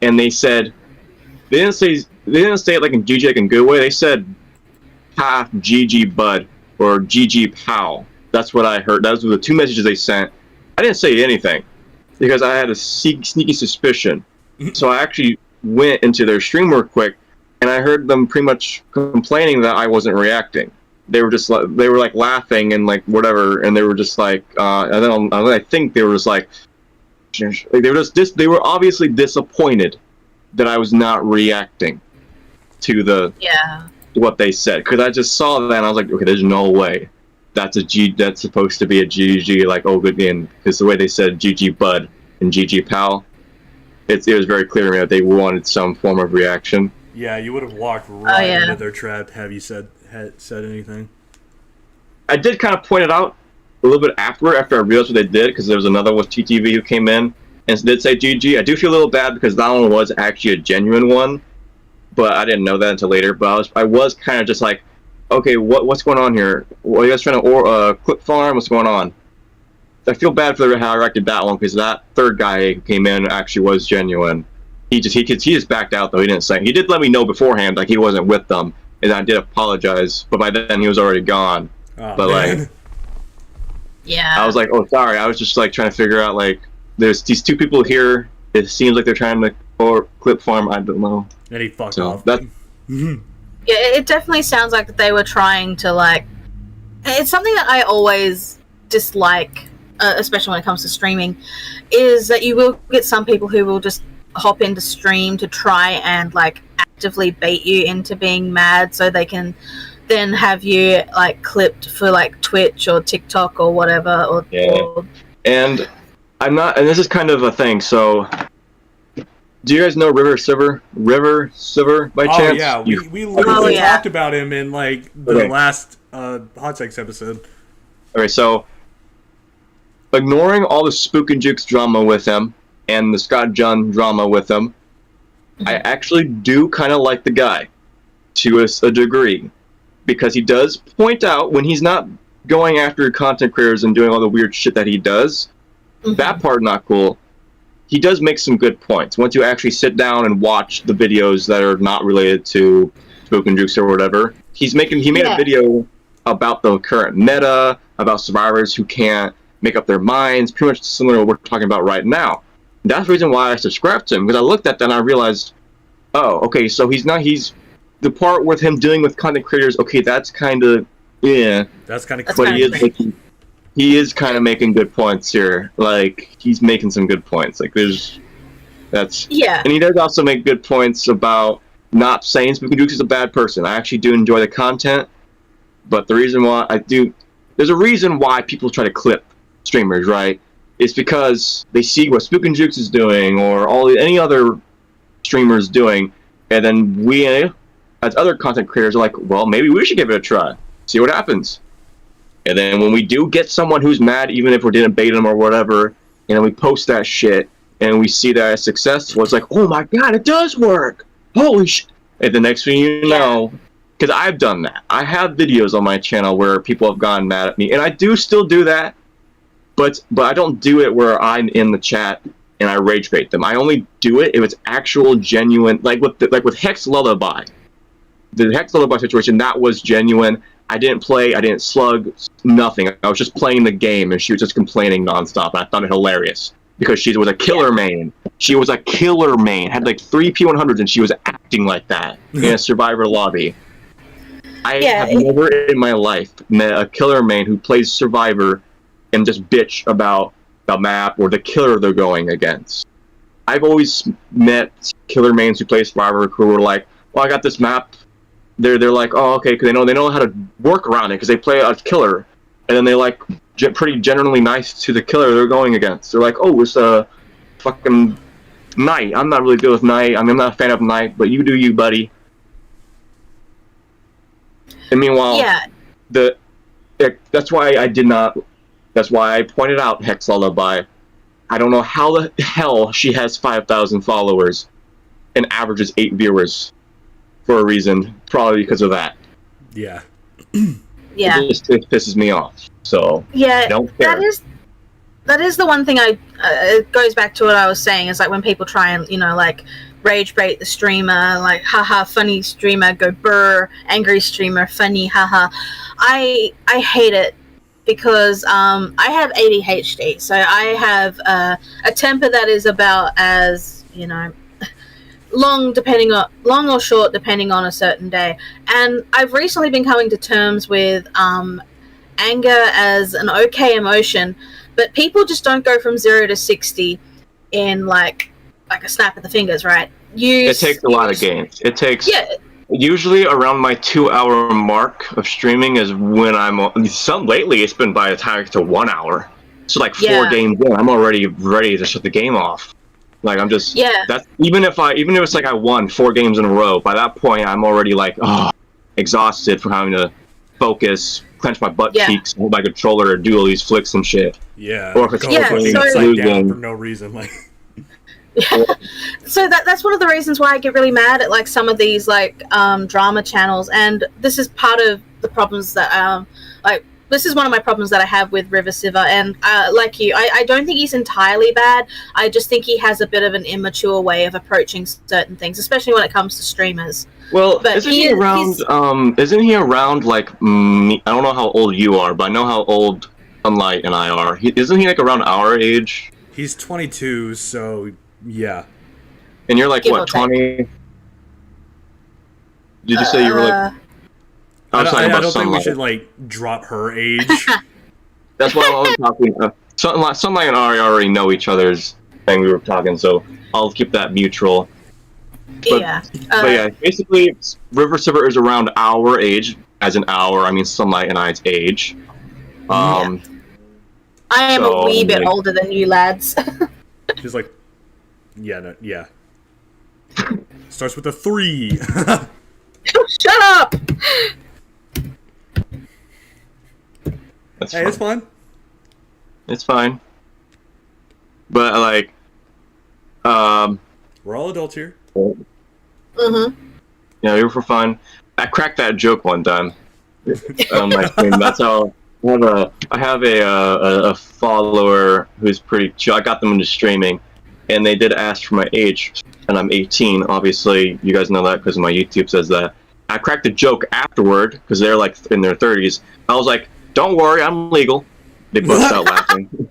and they said they didn't say it like in GG like in good way. They said half GG bud or GG pal. That's what I heard. Those were the 2 messages they sent. I didn't say anything because I had a sneaky suspicion. So I actually went into their stream real quick, and I heard them pretty much complaining that I wasn't reacting. They were just like laughing and like whatever, and they were just like, and then I think they were just like they were obviously disappointed that I was not reacting to what they said, because I just saw that and I was like, okay, there's no way that's supposed to be a GG, like, oh good game, because the way they said GG bud and GG pal, it was very clear to me that they wanted some form of reaction. Yeah, you would have walked right into their trap had you said anything. I did kind of point it out a little bit after I realized what they did, because there was another with TTV who came in and did say GG. I do feel a little bad because that one was actually a genuine one, but I didn't know that until later. But I was kind of just like, okay, what's going on here? Are you guys trying to clip farm? What's going on? I feel bad for how I reacted that one, because that third guy who came in actually was genuine. He just backed out though. He didn't say. He did let me know beforehand, like he wasn't with them, and I did apologize. But by then he was already gone. Oh, but man. like, yeah, I was like, oh sorry. I was just like trying to figure out, like, there's these 2 people here. It seems like they're trying to clip farm. I don't know. And he fucked off. That. Yeah, it definitely sounds like they were trying to, like, it's something that I always dislike, especially when it comes to streaming, is that you will get some people who will just hop into stream to try and, like, actively bait you into being mad so they can then have you, like, clipped for, like, Twitch or TikTok or whatever. And I'm not, and this is kind of a thing, so do you guys know River Silver by chance? Oh yeah, we literally talked about him in like the last Hot Takes episode. Okay, so ignoring all the Spook and Jukes drama with him and the Scott John drama with him, I actually do kind of like the guy to a degree, because he does point out when he's not going after content creators and doing all the weird shit that he does. That part not cool. He does make some good points once you actually sit down and watch the videos that are not related to Spook and Jukes or whatever. He made a video about the current meta, about survivors who can't make up their minds, pretty much similar to what we're talking about right now. That's the reason why I subscribed to him, because I looked at that and I realized, oh, okay, so he's the part with him dealing with content creators, okay, that's kind of, yeah. That's kind of cool. But he is kind of making good points here. Like, he's making some good points. Like, and he does also make good points about not saying Spook and Jukes is a bad person. I actually do enjoy the content, but the reason why there's a reason why people try to clip streamers, right? It's because they see what Spook and Jukes is doing, or any other streamer's doing, and then we, as other content creators, are like, well, maybe we should give it a try, see what happens. And then when we do get someone who's mad, even if we didn't bait them or whatever, we post that shit, and we see that it's successful, it's like, oh my god, it does work! Holy shit! And the next thing you know, because I've done that. I have videos on my channel where people have gone mad at me, and I do still do that, but I don't do it where I'm in the chat and I rage bait them. I only do it if it's actual genuine, like with Hex Lullaby. The Hex Lullaby situation, that was genuine. I didn't play, I didn't slug, nothing. I was just playing the game, and she was just complaining nonstop, and I found it hilarious. Because she was a killer main. She was a killer main. Had like 3 P100s, and she was acting like that in a Survivor lobby. I have never in my life met a killer main who plays Survivor and just bitch about the map or the killer they're going against. I've always met killer mains who play Survivor who were like, well, I got this map. They're like, oh, okay, because they know how to work around it because they play a killer. And then they like pretty generally nice to the killer they're going against. They're like, oh, it's a fucking Knight. I'm not really good with Knight. I mean, I'm not a fan of Knight, but you do you, buddy. And meanwhile, that's why I did not. That's why I pointed out Hex Lullaby. I don't know how the hell she has 5,000 followers and averages 8 viewers for a reason. Probably because of that. Yeah. Yeah. It pisses me off. So yeah, I don't care. That is the one thing it goes back to what I was saying, is like when people try and, like rage bait the streamer, like haha funny streamer, go brr, angry streamer, funny, haha. I hate it because I have ADHD, so I have a temper that is about as, long or short depending on a certain day. And I've recently been coming to terms with anger as an okay emotion, but people just don't go from 0 to 60 in like a snap of the fingers, right? It takes a lot of games. It takes usually around my 2-hour mark of streaming is when I'm lately it's been by the time to 1 hour. So like 4 games in, I'm already ready to shut the game off. Like I'm just that's even if it's like I won 4 games in a row, by that point I'm already like exhausted from having to focus, clench my butt cheeks, hold my controller, or do all these flicks and shit. Yeah. Or if it's upside down for no reason, like. So that's one of the reasons why I get really mad at like some of these like drama channels, and this is part of the problems that this is one of my problems that I have with River Siva, and like you, I don't think he's entirely bad. I just think he has a bit of an immature way of approaching certain things, especially when it comes to streamers. Well, but isn't he around like me? I don't know how old you are, but I know how old Sunlight and I are. Isn't he like around our age? He's 22, so yeah. And you're like, what, 20? Did you say you were like... I don't think we should, like, drop her age. That's what I was talking about. Sunlight and Ari already know each other's thing we were talking, so I'll keep that mutual. But yeah, basically, River Silver is around our age. As an hour, I mean Sunlight and I's age. I am a wee bit older than you lads. She's like... Yeah. Starts with a 3. Shut up! That's hey, fine. it's fine. It's fine. But, like... we're all adults here. Mm-hmm. Yeah, we were for fun. I cracked that joke one time on my stream. That's how... I have a follower who's pretty chill. I got them into streaming, and they did ask for my age, and I'm 18. Obviously, you guys know that because my YouTube says that. I cracked a joke afterward because they're like in their 30s. I was like, "Don't worry, I'm legal." They burst out laughing.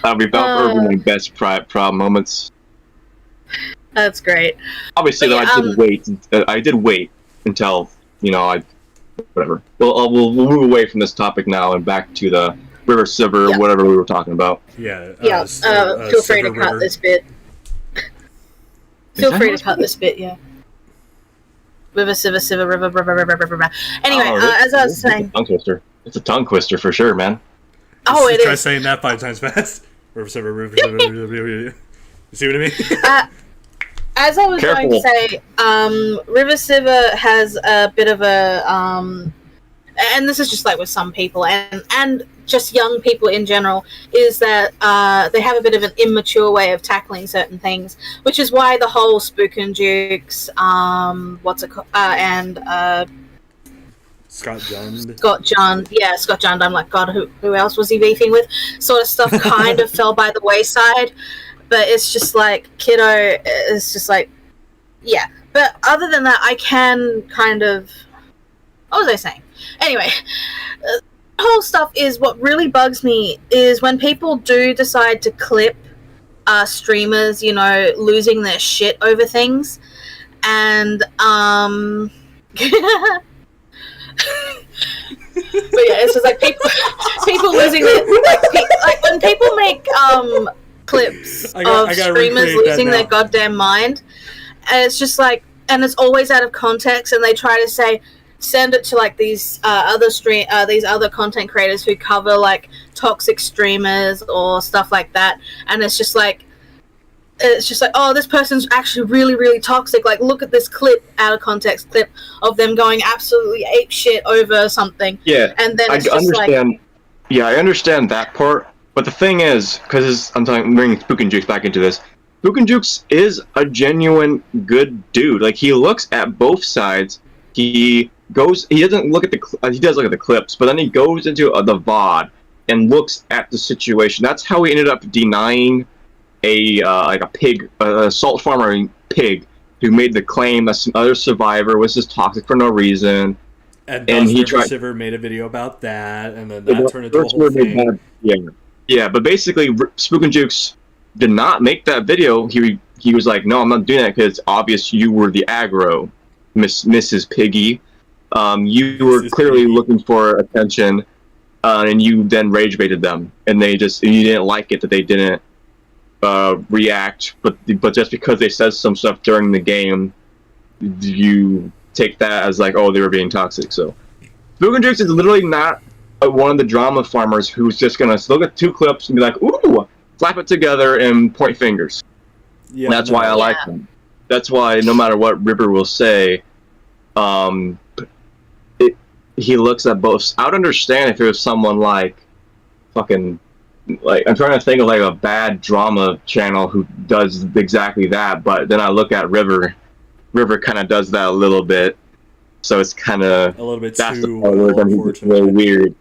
That'll be my best proud moments. That's great. Obviously, though, I did wait until whatever. We'll move away from this topic now and back to the River Silver, whatever we were talking about. Feel free to cut this bit. Feel free to cut this bit, River Silver, River. Anyway, as I was saying... It's a tongue twister for sure, man. Oh, it is. Try saying that 5 times fast. River Silver, River Silver. See what I mean? As I was going to say, River Siva has a bit of a, and this is just like with some people and just young people in general, is that they have a bit of an immature way of tackling certain things, which is why the whole Spook and Jukes, and Scott Jund. Scott Jund. I'm like, God, who else was he beefing with? Sort of stuff kind of fell by the wayside. But it's just like, kiddo, it's just like, yeah. But other than that, I can kind of... What was I saying? Anyway, the whole stuff is what really bugs me is when people do decide to clip streamers, you know, losing their shit over things. And, But yeah, it's just like people losing their... Like when people make... clips of streamers losing their goddamn mind, and it's just like, and it's always out of context, and they try to send it to like these other content creators who cover like toxic streamers or stuff like that, and it's just like, oh, this person's actually really, really toxic, like look at this clip, out of context clip of them going absolutely ape shit over something. Yeah, and then it's I understand. Yeah, I understand that part. But the thing is, because I'm bringing Spook and Jukes back into this, Spook and Jukes is a genuine good dude. Like, he looks at both sides. He doesn't look at he does look at the clips, but then he goes into the VOD and looks at the situation. That's how he ended up denying a pig, a salt farmer pig, who made the claim that some other survivor was just toxic for no reason. And he made a video about that, and then that turned into a whole thing. Yeah, but basically, Spook and Jukes did not make that video. He was like, no, I'm not doing that because it's obvious you were the aggro, Mrs. Piggy. You were clearly looking for attention, and you then rage baited them, and you didn't like it that they didn't react, but just because they said some stuff during the game, you take that as like, oh, they were being toxic. So Spook and Jukes is literally not one of the drama farmers who's just gonna look at two clips and be like, ooh, slap it together and point fingers. Yeah, that's why I like him. That's why no matter what River will say, he looks at both. I would understand if it was someone like fucking, like, I'm trying to think of like a bad drama channel who does exactly that, but then I look at River kind of does that a little bit, so it's kind of a little bit that's too the part where he's really weird.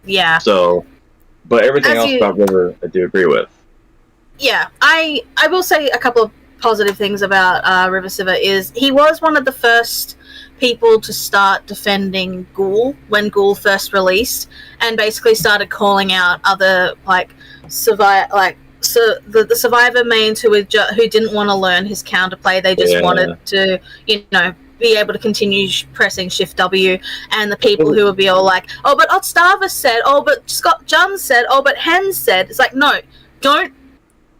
Yeah. So, but everything else about River, I do agree with. Yeah, I will say a couple of positive things about River Siva is he was one of the first people to start defending Ghoul when Ghoul first released, and basically started calling out other the survivor mains who didn't want to learn his counterplay. They just wanted to, be able to continue pressing Shift W, and the people who would be all like, oh, but Otstava said, oh, but Scott Jund said, oh, but Hens said. It's like, no, don't.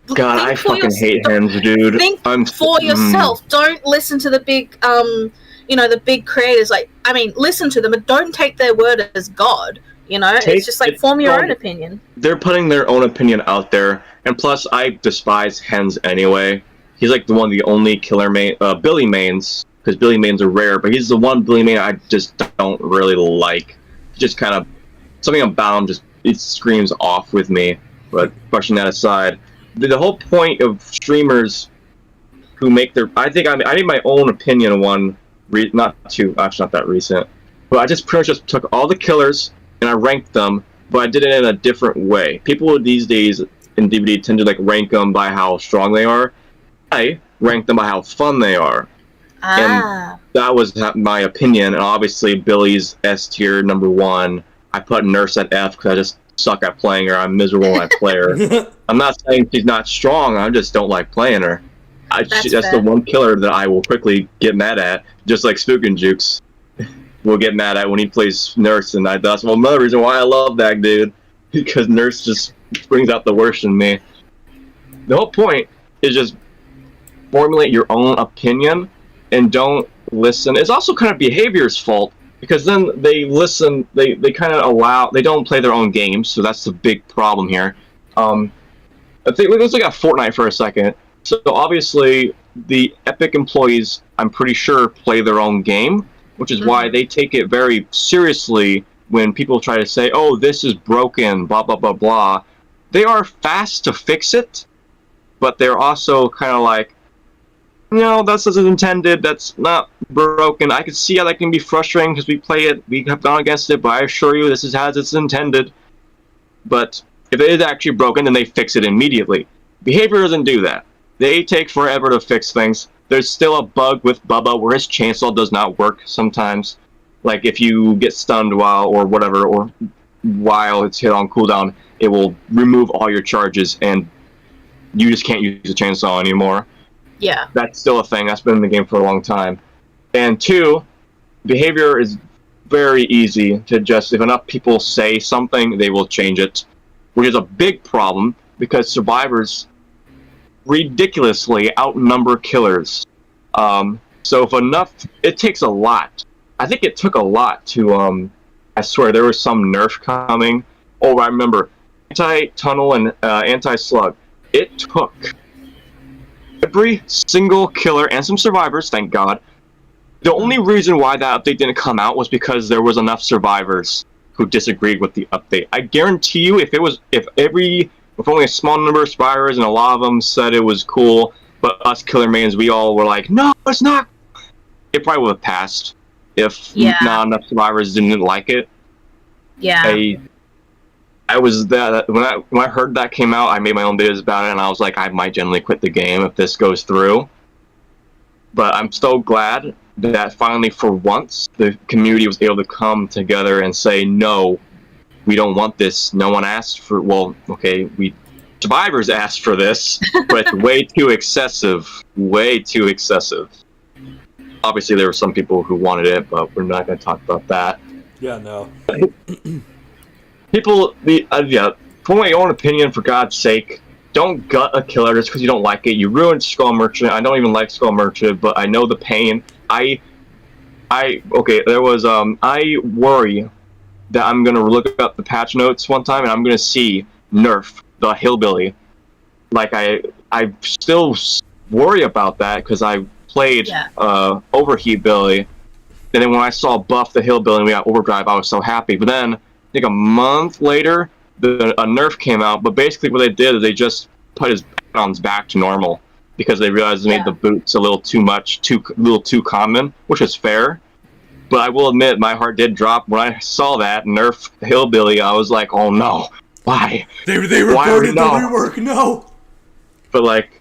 God, I fucking hate Hens, dude. Think for yourself. Don't listen to the big, the big creators. Like, I mean, listen to them, but don't take their word as God. It's just like, form your own opinion. They're putting their own opinion out there, and plus, I despise Hens anyway. He's like the only killer Billy mains, because Billy mains are rare, but he's the one Billy main I just don't really like. Just kind of, something about him it screams off with me. But brushing that aside, the whole point of streamers who make I made my own opinion on one, not that recent, but I just pretty much just took all the killers and I ranked them, but I did it in a different way. People these days in DBD tend to like rank them by how strong they are. I rank them by how fun they are. And that was my opinion, and obviously Billy's S tier #1. I put Nurse at F because I just suck at playing her. I'm miserable at play her. I'm not saying she's not strong, I just don't like playing her. That's the one killer that I will quickly get mad at, just like Spook and Jukes will get mad at when he plays Nurse, and that's another reason why I love that dude, because Nurse just brings out the worst in me. The whole point is just formulate your own opinion and don't listen. It's also kind of behavior's fault, because then they listen, they kind of they don't play their own games, so that's the big problem here. I think let's look at Fortnite for a second. So obviously, the Epic employees, I'm pretty sure, play their own game, which is why they take it very seriously when people try to say, oh, this is broken, blah, blah, blah, blah. They are fast to fix it, but they're also kind of like, no, that's as intended, that's not broken. I can see how that can be frustrating because we play it, we have gone against it, but I assure you this is as it's intended. But if it is actually broken, then they fix it immediately. Behavior doesn't do that. They take forever to fix things. There's still a bug with Bubba where his chainsaw does not work sometimes. Like if you get stunned while or whatever, or while it's hit on cooldown, it will remove all your charges and you just can't use the chainsaw anymore. Yeah. That's still a thing. That's been in the game for a long time. And two, behavior is very easy to just, if enough people say something, they will change it. Which is a big problem because survivors ridiculously outnumber killers. So if enough, it takes a lot. I think it took a lot to, I swear, there was some nerf coming. Oh, I remember, anti-tunnel and anti-slug. It took every single killer and some survivors, thank God. The only reason why that update didn't come out was because there was enough survivors who disagreed with the update. I guarantee you, if only a small number of survivors and a lot of them said it was cool, but us killer mains, we all were like, no, it's not. It probably would have passed if not enough survivors didn't like it. Yeah. I was that when I heard that came out, I made my own videos about it, and I was like, I might generally quit the game if this goes through. But I'm so glad that finally, for once, the community was able to come together and say, no, we don't want this. No one asked for, well, okay, survivors asked for this, but it's way too excessive. Way too excessive. Obviously, there were some people who wanted it, but we're not going to talk about that. Yeah, no. People, form my own opinion, for God's sake. Don't gut a killer just because you don't like it. You ruined Skull Merchant. I don't even like Skull Merchant, but I know the pain. I worry that I'm going to look up the patch notes one time and I'm going to see nerf the hillbilly. Like, I still worry about that because I played Overheat Billy, and then when I saw buff the hillbilly and we got overdrive, I was so happy. But then, I think a month later, a nerf came out, but basically what they did is they just put his bounds back to normal because they realized they made the boots a little too common, which is fair. But I will admit, my heart did drop when I saw that nerf hillbilly. I was like, oh no, why? They reported the rework, no. But like,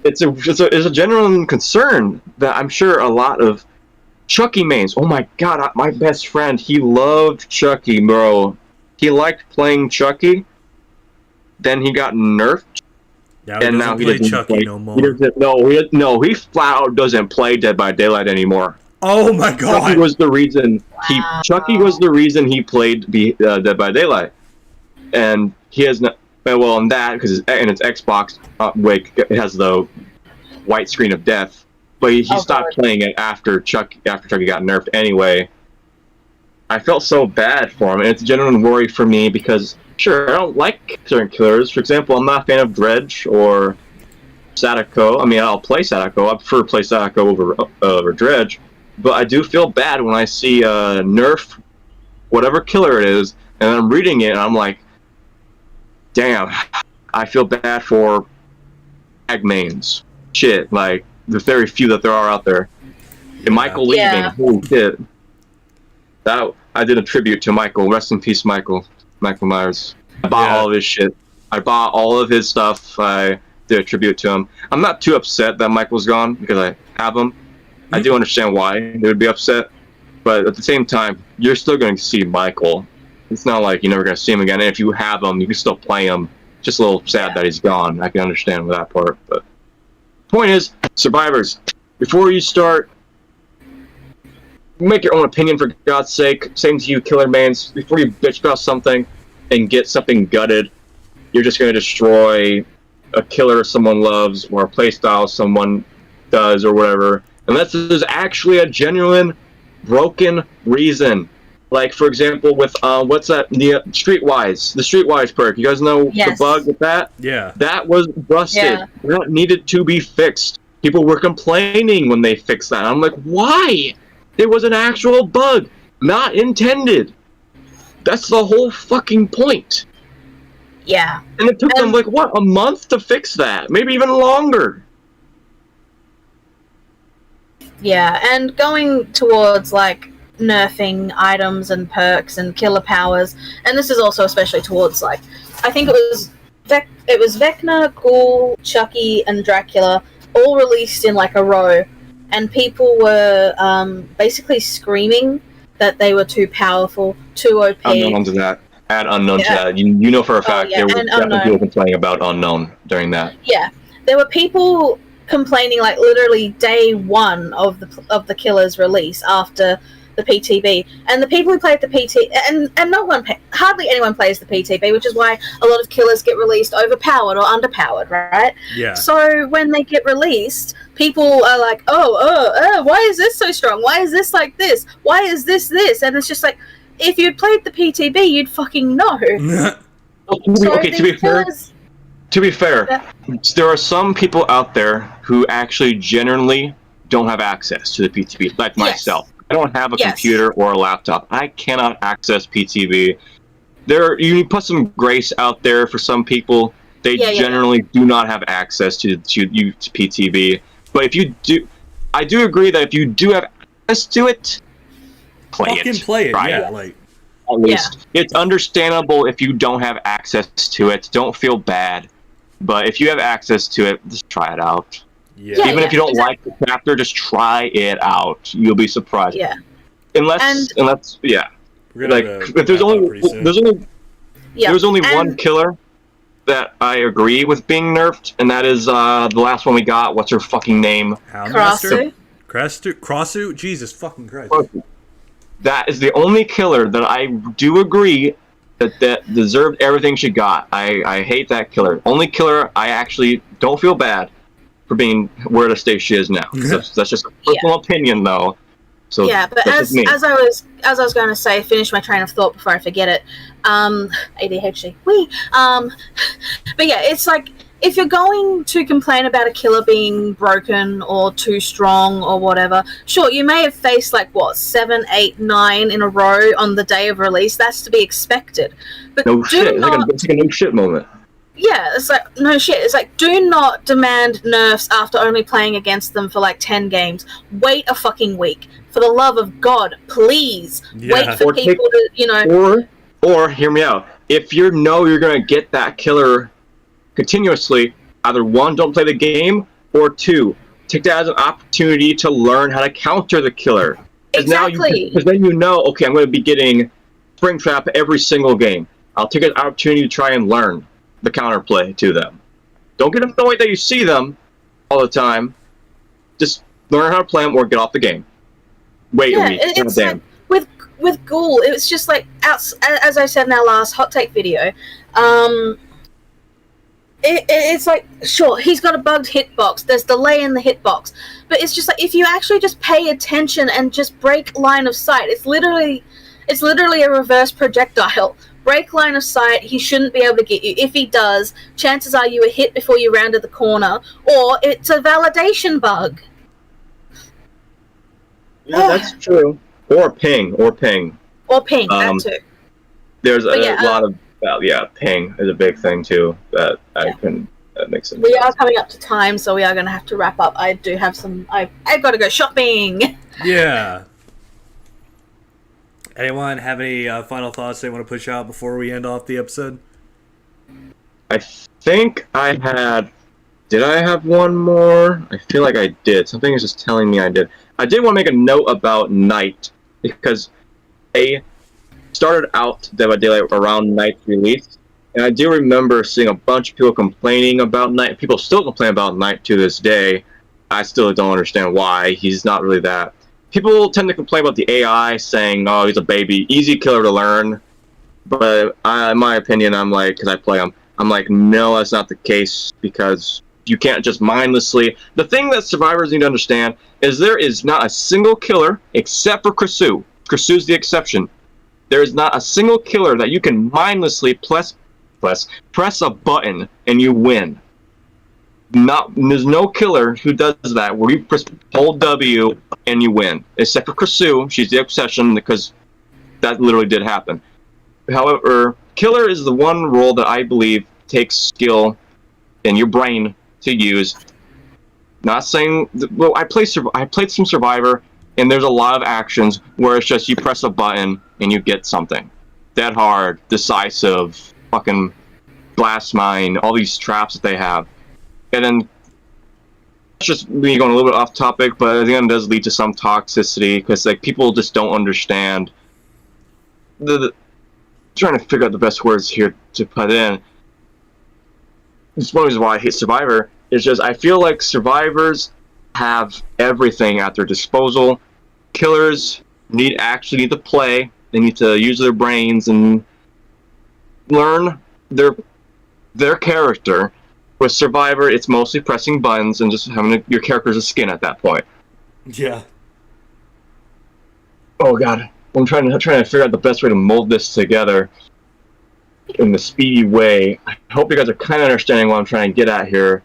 it's a genuine concern that I'm sure a lot of Chucky mains. Oh my God, my best friend, he loved Chucky, bro. He liked playing Chucky. Then he got nerfed. Yeah, and now he doesn't play Chucky no more. He flat out doesn't play Dead by Daylight anymore. Oh my God! Chucky was the reason he played Dead by Daylight, and he has not. Well, in that because it's Xbox, it has the white screen of death. But he stopped playing it after Chucky got nerfed anyway. I felt so bad for him, and it's a genuine worry for me because, sure, I don't like certain killers. For example, I'm not a fan of Dredge or Sadako. I mean, I'll play Sadako. I prefer to play Sadako over Dredge. But I do feel bad when I see nerf whatever killer it is, and I'm reading it, and I'm like, damn, I feel bad for ag mains. Shit, like, the very few that there are out there. And Michael leaving, holy shit. That I did a tribute to Michael. Rest in peace, Michael Myers. I bought all of his shit. I bought all of his stuff. I did a tribute to him. I'm not too upset that Michael's gone because I have him. I do understand why they would be upset, but at the same time, you're still going to see Michael. It's not like you're never going to see him again. And if you have him, you can still play him. Just a little sad that he's gone. I can understand with that part. But point is, survivors, before you start, make your own opinion for God's sake. Same to you, killer mains. Before you bitch about something and get something gutted, you're just going to destroy a killer someone loves or a playstyle someone does or whatever. Unless there's actually a genuine broken reason. Like, for example, with what's that? The Streetwise perk. You guys know the bug with that? Yeah. That was busted. Yeah. That needed to be fixed. People were complaining when they fixed that. I'm like, why? It was an actual bug, not intended. That's the whole fucking point. Yeah. And it took them, like, what, a month to fix that? Maybe even longer. Yeah, and going towards, like, nerfing items and perks and killer powers, and this is also especially towards, like, I think it was Vecna, Ghoul, Chucky, and Dracula all released in, like, a row, and people were basically screaming that they were too powerful, too OP. Unknown to that. Add unknown to that. You know for a fact there were definitely people complaining about unknown during that. Yeah, there were people complaining, like, literally day one of the killer's release after the PTB, and the people who played the PT and hardly anyone plays the PTB, which is why a lot of killers get released overpowered or underpowered, right? Yeah. So when they get released, people are like, why is this so strong? Why is this like this? Why is this? And it's just like, if you'd played the PTB, you'd fucking know. To be fair, there are some people out there who actually generally don't have access to the PTB, like myself. I don't have a computer or a laptop. I cannot access PTB. You put some grace out there for some people. They generally do not have access to PTB. But if you do, I do agree that if you do have access to it, play it. Right? Yeah, like at least it's understandable if you don't have access to it. Don't feel bad. But if you have access to it, just try it out. Yeah. Even if you don't like the chapter, just try it out. You'll be surprised. Yeah. Unless like if there's only one killer that I agree with being nerfed, and that is the last one we got. What's her fucking name? Crossu? Jesus fucking Christ. That is the only killer that I do agree that deserved everything she got. I hate that killer. Only killer I actually don't feel bad for being where the state she is now. That's just a personal opinion, though. So but as I was going to say, finish my train of thought before I forget it. ADHD. But yeah, it's like, if you're going to complain about a killer being broken or too strong or whatever, sure, you may have faced, like, 7, 8, 9 in a row on the day of release. That's to be expected. But no shit. It's like a no shit moment. Yeah, it's like, no shit. It's like, do not demand nerfs after only playing against them for, like, 10 games. Wait a fucking week. For the love of God, please. Wait for people to, Or, hear me out. If you're going to get that killer continuously, either one, don't play the game, or two, take that as an opportunity to learn how to counter the killer. Exactly. Because then okay, I'm going to be getting Springtrap every single game. I'll take an opportunity to try and learn the counterplay to them. Don't get annoyed that you see them all the time. Just learn how to play them or get off the game. Wait a week. It's like, with Ghoul, it was just like, as I said in our last hot take video, it's like, sure, he's got a bugged hitbox, there's delay in the hitbox, but it's just like, if you actually just pay attention and just break line of sight, it's literally a reverse projectile. Break line of sight, he shouldn't be able to get you. If he does, chances are you were hit before you rounded the corner, or it's a validation bug. Yeah, that's true. Or ping. That too. There's a lot of ping is a big thing too that makes sense. We are coming up to time, so we are going to have to wrap up. I do have I've got to go shopping. Yeah. Anyone have any final thoughts they want to push out before we end off the episode? I think I had. Did I have one more? I feel like I did. Something is just telling me I did. I did want to make a note about Night, because I started out Dead by Daylight around Night's release, and I do remember seeing a bunch of people complaining about Night. People still complain about Night to this day. I still don't understand why. He's not really that. People tend to complain about the AI, saying, oh, he's a baby, easy killer to learn. But in my opinion, I'm like, because I play him, I'm like, no, that's not the case, because you can't just mindlessly. The thing that survivors need to understand is there is not a single killer, except for Krasue. Krasue's the exception, There is not a single killer that you can mindlessly press a button and you win. There's no killer who does that where you press hold W and you win, except for Krasu. She's the exception because that literally did happen. However, killer is the one role that I believe takes skill in your brain to use. Not saying, well, I played some Survivor, and there's a lot of actions where it's just you press a button and you get something. Dead hard, decisive, fucking blast mine, all these traps that they have. And then, it's just me going a little bit off topic, but at the end it does lead to some toxicity, because like people just don't understand. Trying to figure out the best words here to put in. It's one reason why I hate Survivor. It's just I feel like survivors have everything at their disposal. Killers actually need to play. They need to use their brains and learn their character. With Survivor, it's mostly pressing buttons and just having your character's a skin at that point. Yeah. Oh god, I'm trying to figure out the best way to mold this together in the speedy way. I hope you guys are kind of understanding what I'm trying to get at here.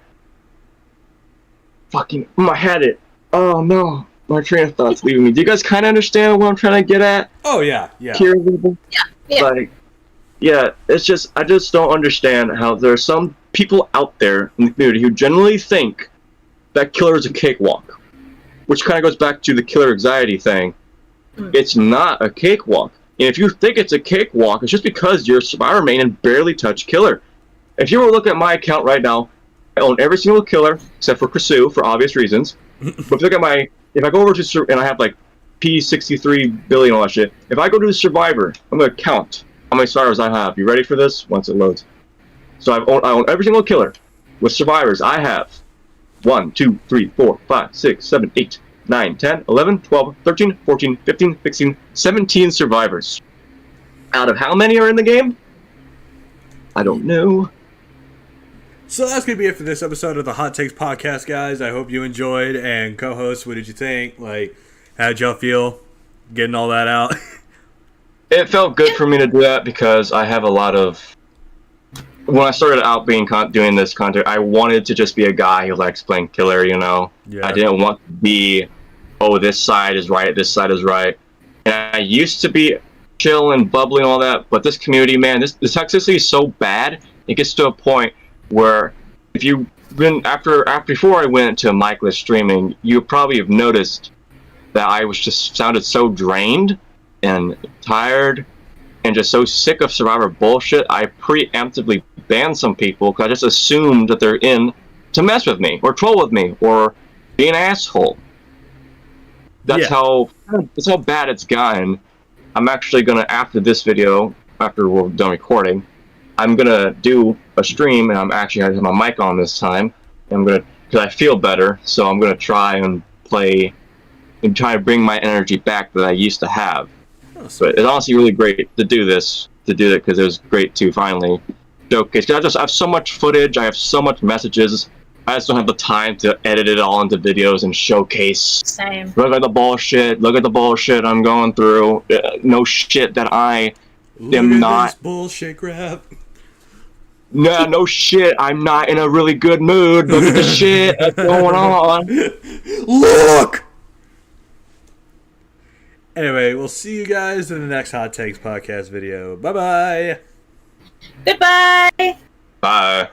Fucking, I had it. Oh no, my train of thought's leaving me. Do you guys kind of understand what I'm trying to get at? Oh yeah, yeah. Here, Yeah. like, yeah, it's just I just don't understand how there are some people out there in the community who generally think that killer is a cakewalk, which kind of goes back to the killer anxiety thing. It's not a cakewalk. And if you think it's a cakewalk, it's just because you're a Survivor main and barely touch killer. If you were to look at my account right now, I own every single killer except for Krasu for obvious reasons. But if you look at if I go over to and I have like P63 billion all that shit. If I go to the Survivor, I'm gonna count how many survivors I have. You ready for this? Once it loads. So I own every single killer. With survivors, I have 1, 2, 3, 4, 5, 6, 7, 8, 9, 10, 11, 12, 13, 14, 15, 16, 17 survivors. Out of how many are in the game? I don't know. So that's going to be it for this episode of the Hot Takes podcast, guys. I hope you enjoyed. And co-host, what did you think? Like, how did y'all feel getting all that out? It felt good for me to do that because I have a lot of... When I started out doing this content, I wanted to just be a guy who likes playing killer, you know? Yeah. I didn't want to be, oh, this side is right, this side is right. And I used to be chill and bubbly and all that, but this community, man, the toxicity is so bad, it gets to a point where if you've been, before I went to micless streaming, you probably have noticed that I was just sounded so drained and tired and just so sick of Survivor bullshit. I preemptively banned some people because I just assumed that they're in to mess with me or troll with me or be an asshole. That's how bad it's gotten. I'm actually gonna, after this video, after we're done recording, I'm gonna do a stream, and I'm actually gonna have my mic on this time. And I'm gonna, because I feel better, so I'm gonna try and play and try to bring my energy back that I used to have. But it's honestly really great to do this, because it was great to finally showcase. I have so much footage, I have so much messages. I just don't have the time to edit it all into videos and showcase. Same. Look at the bullshit I'm going through. No shit that I am not. This bullshit crap. No shit. I'm not in a really good mood. Look at the shit that's going on. Look. Anyway, we'll see you guys in the next Hot Takes podcast video. Bye-bye. Goodbye. Bye.